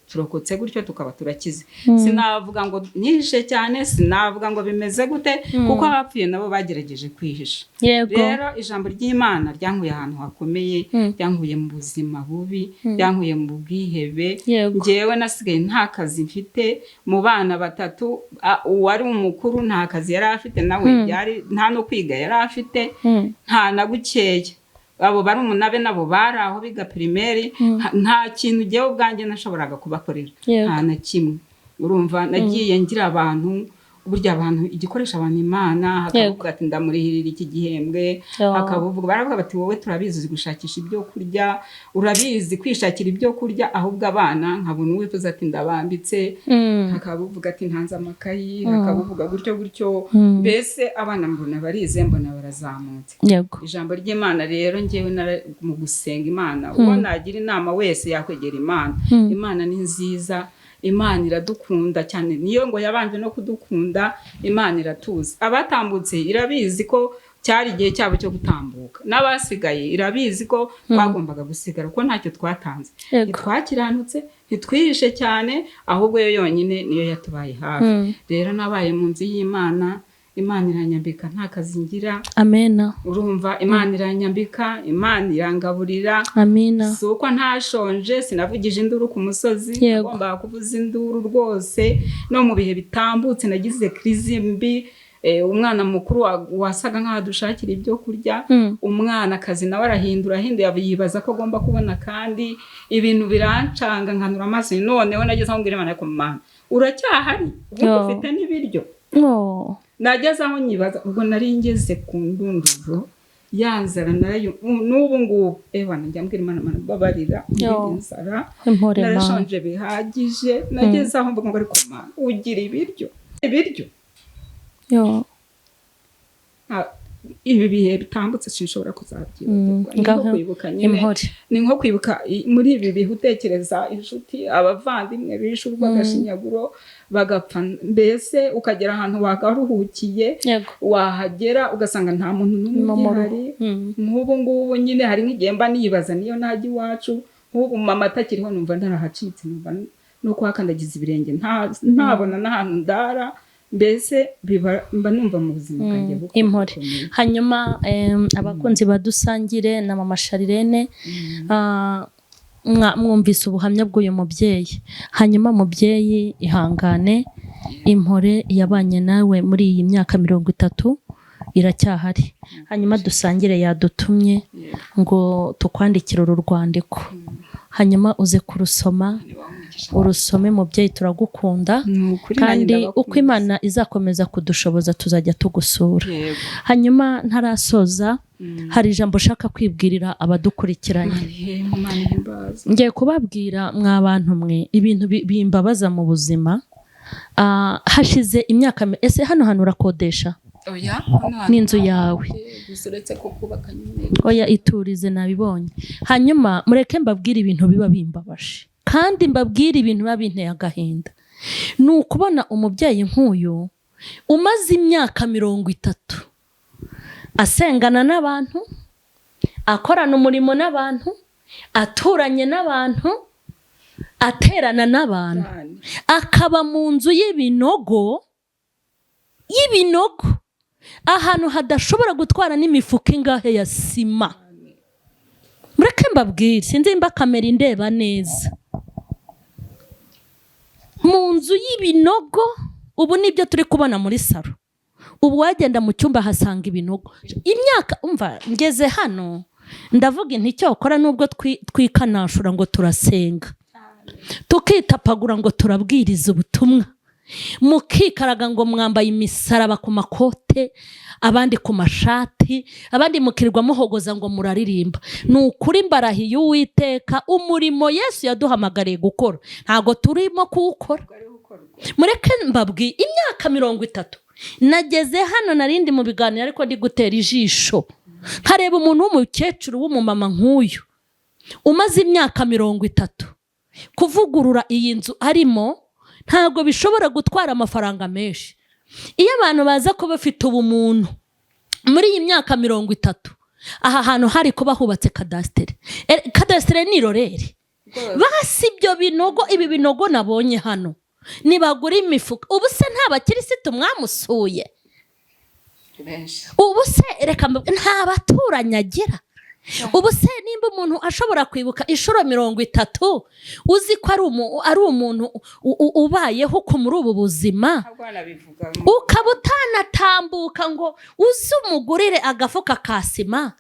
turokotse gutyo tukaba turakize. Sinavuga ngo nishe cyane sinavuga ngo bimeze gute kuko abapfuye nabo bagerageje kwihisha. Rero ijambo ry'Imana ryankuye ahantu hakomeye ryankuye mu buzima bubi ryankuye mu bwihebe ngewe nasigaye nta kazi mfite mu bana batatu uwari umukuru nta kazi yari afite nawe nta no kwiga yari afite nta na gukeye abo bari umunabe nabo bari aho biga primaire nta kintu giye ubwanjye nashoboraga kubakorera nta na kimwe. Urumva nagiye ngira abantu burya abantu igikoresha abantu Imana hakavuga ati ndamurihirira iki gihembwe hakavuga baravuga bati wowe turabizi gushakisha ibyo kurya urabizi kwishakira ibyo kurya ahubwo abana nkabona uwe tuzati ndabambitse hakavuga ati ntanze amakayi hakavuga gutyo mbese abana mbona barize mbona barazamutse. Ijambo ry'Imana rero ngewe mu gusenga Imana uwo nagira inama wese yakwegera Imana. Imana ni nziza Imana iradukunda cyane niyo ngo yabanje no kudukunda Imana iratuzi. Abatambutse irabizi ko cyari igihe cyabo cyo gutambuka n'abasigaye irabizi ko twagombaga gusigara ko ntacyo twatanze twakiranutse ntitwihishe cyane ahubwo yo yonyine niyo yatubaye hafi. Rero nabaye mu nzu y'Imana Imana iranyambika nta kazi ngira.
Amena.
Urumva Imana iranyambika Imana irangaburira.
Amina.
Suko ntashonje sinavugije induru ku musozi ngomba kuvuza induru rwose no mu bihe bitambutse nagize krizi mbi umwana mukuru wasaga nk'aho adushakira ibyo kurya, umwana akazi nawe ahinduye yibaza ko agomba kubona, kandi ibintu birancanga nkanura amaso. Noneho nageze aho mbwira Imana ariko Mana uracyahari ubwo ufite n'ibiryo. Nageze aho nyibaza, ubwo nari ngeze ku ndunduro yanzara nayo n'ubu ngubu njya mbwira Imana babarira inzara narashonje bihagije. Nageze aho mvuga ngo ariko Mana ugira ibiryo. Ibi bihe bitambutse sinshobora kuzabyibagirwa. Ni nko kwibuka muri ibi bihe utekereza inshuti, abavandimwe bishe urw'agashinyaguro bagapfa, mbese ukagera ahantu wagaruhukiye, wahagera ugasanga nta muntu n'umwe uhari. Nk'ubu ngubu nyine hari nk'igihe mba nibaza niyo najya iwacu, nk'ubu mama atakiriho numva ndarahacitse, numva no kuhakandagiza ibirenge ntabona n'ahantu ndara, mbese mba numva mu buzima bwanjye
impore. Hanyuma abakunzi badusangire na mama Sharirene, mwumvise ubuhamya bw'uyu mubyeyi. Hanyuma mubyeyi ihangane, impore yabanye nawe muri iyi myaka 30 iracyahari. Hanyuma dusangire yadutumye ngo tukwandikire uru rwandiko, hanyuma uze kurusoma, urusome mubyeyi, turagukunda kandi uko Imana izakomeza kudushoboza tuzajya tugusura. Hanyuma ntarasoza, hari ijambo ushaka kwibwirira abadukurikiranye. Ngiye kubabwira mwa bantu mwe ibintu bimbabaza mu buzima. Hashize imyaka, ese hano urakodesha? N'inzu yawe? Oya, iturize, nabibonye. Hanyuma mureke mbabwire ibintu biba bimbabaje, kandi mbabwire ibintu biba binteye agahinda. Ni ukubona umubyeyi nk'uyu umaze imyaka 30 asengana n'abantu, akorana umurimo n'abantu, aturanye n'abantu, aterana n'abantu, akaba mu nzu y'ibinogo, ahantu hadashobora gutwara n'imifuka ingahe ya sima. Mureke mbabwire, sinzi imba kamera indeba neza, mu nzu y'ibinogo. Ubu nibyo turi kubona muri salo. Ubu wagenda mu cyumba hasanga ibinogo. Imyaka umva ngeze hano ndavuga inti cyokora nubwo twikanashura ngo turasenga, tukitapagura ngo turabwiriza ubutumwa, mukikaraga ngo mwambaye imisaraba ku makote, abandi ku mashati, abandi mukirirwa muhogoza ngo muraririmba. Ni ukuri mbarahiye Uwiteka, umurimo Yesu yaduhamagariye gukora ntago turimo kuwukora. Mureke mbabwi imyaka 30 nageze hano, narindi mu biganiro ariko ndi gutera ijisho, nkareba umuntu w'umukecuru w'umumama nk'uyu umaze imyaka 30 kuvugurura iyi nzu arimo. Ntabwo bishobora gutwara amafaranga menshi. Iyo abantu baza ko bafite ubumuntu muri iyi myaka 30, aha hantu hari kuba hubatse kadastere n'irorere. Basi ibyo binogo, ibi binogo nabonye hano nibagura imifuka. Ubu se nta bakirisitu mwamusuye? Ubu se reka nta baturanye agira? Ubu se nimba umuntu ashobora kwibuka inshuro 30, uzi ko ari umuntu ubayeho ko muri ubu buzima, ukaba utanatambuka ngo uzi umugurire agafuka ka sima,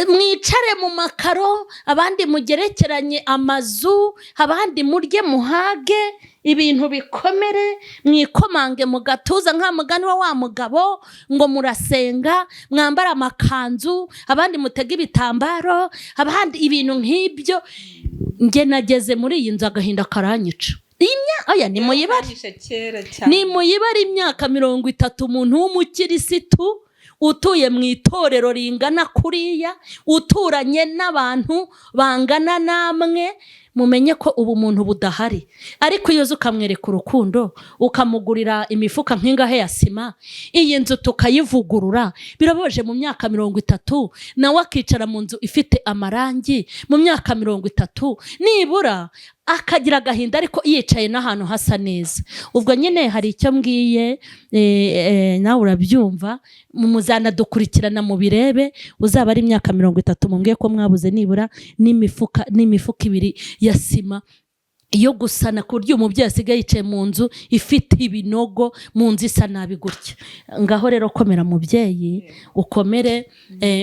mwicare mu makaro, abandi mugerekeranye amazu, abandi murye muhage, ibintu bikomere, mwikomange mu gatuza nka mugani wa mugabo, ngo murasenga, mwambara amakanzu, abandi mutega ibitambaro, abandi ibintu nk'ibyo. Nge nageze muri iyi nzu agahinda karanyica. Oya, ni muyibare imyaka 30, umuntu w'umukirisitu utuye mu itorero ringana kuriya, uturanye n'abantu bangana namwe, mumenye ko ubu muntu budahari. Ariko iyo ukamwereka urukundo, ukamugurira imifuka nk'ingahe ya sima, iyi nzu tukayivugurura, birabaje mu myaka 30 nawe akicara mu nzu ifite amarangi mu myaka 30 nibura akagira agahinda, ariko yicaye n'ahantu hasa neza. Ubwo nyine hari icyo mbwiye, nawe urabyumva, muzana dukurikirana mu birebe, uzaba ari imyaka 30 mumbwiye ko mwabuze nibura n'imifuka 2 ya sima yo gusana ku buryo umubyeyi asigaye yicaye mu nzu ifite ibinogo, mu nzu isa nabi gutya. Ngaho rero komera mubyeyi, ukomere.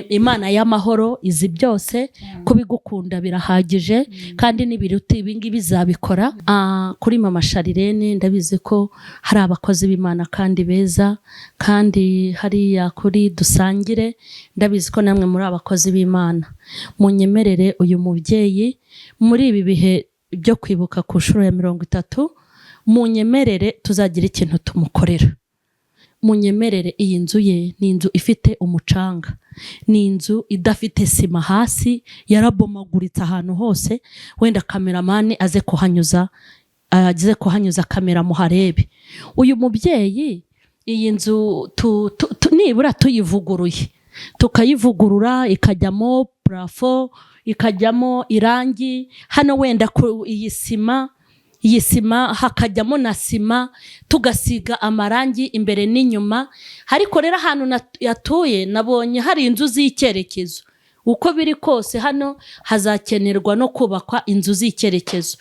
Imana y'amahoro izi byose, kubigukunda birahagije kandi n'ibiruta ibingibi bizabikora. Kuri mama Sharirene ndabizi ko hari abakozi b'Imana kandi beza, kandi hariya kuri Dusangire ndabizi ko namwe muri abakozi b'Imana. Munyemerere uyu mubyeyi muri ibi bihe byo kwibuka ku nshuro ya 30, munyemerere tuzagira ikintu tumukorera. Munyemerere iyi nzu ye ni inzu ifite umucanga, ni inzu idafite sima hasi, yarabomaguritse ahantu hose. Wenda kameramani aze kuhanyuza kamera muharebe. Uyu mubyeyi iyi nzu nibura tuyivuguruye, tukayivugurura ikajyamo plafo, ikajyamo irangi, hano wenda iyi sima hakajyamo na sima, tugasiga amarangi imbere n'inyuma. Ariko rero ahantu yatuye nabonye hari inzu z'icyerekezo. Uko biri kose hano hazakenerwa no kubakwa inzu z'icyerekezo.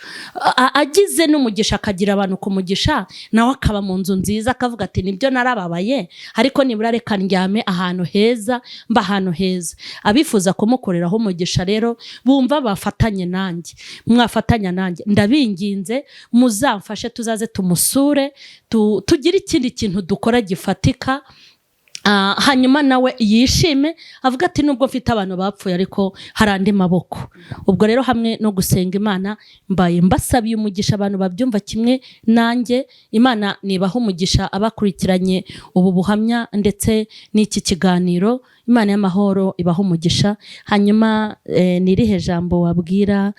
Agize n'umugisha akagira abantu kumugisha, nawe akaba mu nzu nziza, akavuga ati nibyo narababaye ariko nibura reka ndyame ahantu heza, mba ahantu heza. Abifuza kumukoreraho umugisha rero bumva bafatanye nanjye, mwafatanya nanjye, ndabinginze muzamfashe tuzaze tumusure, tugire ikindi kintu dukora gifatika. Hanyuma nawe yishime avuga ati nubwo mfite abantu bapfuye ariko hari andi maboko. Ubwo rero hamwe no gusenga Imana mbaye mbasabiye umugisha abantu babyumva kimwe nanjye. Imana nibaho umugisha abakurikiranye ubu buhamya ndetse n'iki kiganiro. Imana y'amahoro ibaho umugisha. Hanyuma nirihe jambo wabwira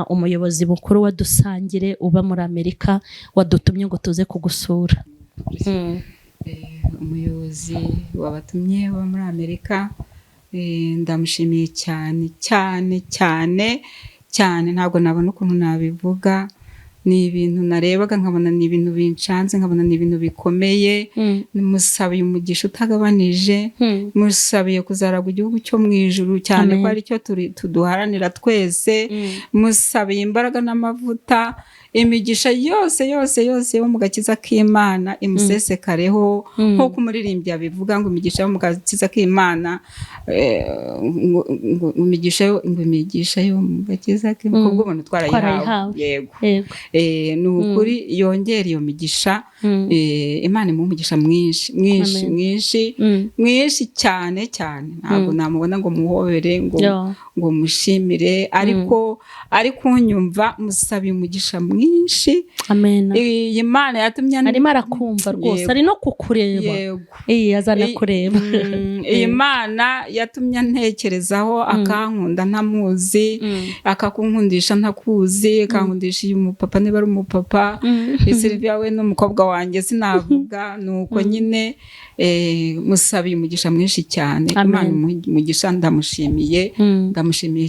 umuyobozi mukuru wa Dusangire uba muri Amerika wadutumye ngo tuze kugusura?
Umuyobozi wabatumye wa muri Amerika, ndamushimiye cyane cyane cyane cyane, ntabwo nabona ukuntu nabivuga. Ni ibintu narebaga nkabona ni ibintu bincanze, nkabona ni ibintu bikomeye. Musabiye umugisha utagabanije, musabiye kuzaragwa igihugu cyo mu ijuru cyane ko ari cyo tuduharanira twese. Musabiye imbaraga n'amavuta, imigisha yose yose yose yo mu gakiza k'Imana imusesekareho, nk'uko umuririmbyi abivuga ngo imigisha yo mu gakiza k'Imana, imigisha yo mu gakiza k'Imana kubwo ubuntu twarayihawe. Yego, ni ukuri yongera iyo migisha. Imana imuha umugisha mwinshi mwinshi mwinshi mwinshi cyane cyane. Ntabwo namubona ngo muhobere ngo mushimire, ariko unyumva musabiye umugisha mwinshi.
Amen.
Iyi Mana yatumye
arimo arakumva rwose, ari no kukureba. Azana kureba.
Iyi Mana yatumye ntekerezaho, akankunda ntamuzi, akakunkundisha ntakuzi, akankundisha uyu mupapa niba ari umupapa, Sylvia we n'umukobwa wanjye sinavuga. Nuko nyine musabiye umugisha mwinshi cyane. Imana umugisha, ndamushimiye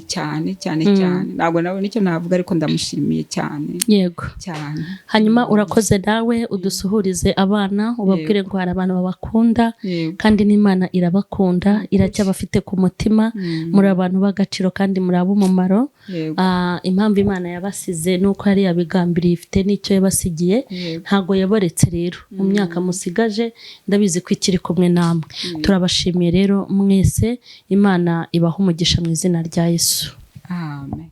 cyane cyane cyane. Ntabwo nabona icyo navuga ariko ndamushimiye cyane.
Yego cyane. Hanyuma urakoze nawe udusuhurize abana, ubabwire ngo hari abantu babakunda kandi n'Imana irabakunda, iracyabafite ku mutima. Muri abantu b'agaciro kandi muri ab'umumaro. Impamvu Imana yabasize nuko yari yabigambiriye, ifite n'icyo yabasigiye. Ntago yaboretse rero mu myaka musigaje, ndabizi ko ikiri kumwe namwe. Turabashimiye rero mwese. Imana ibaha umugisha mu izina rya Yesu.
Amen.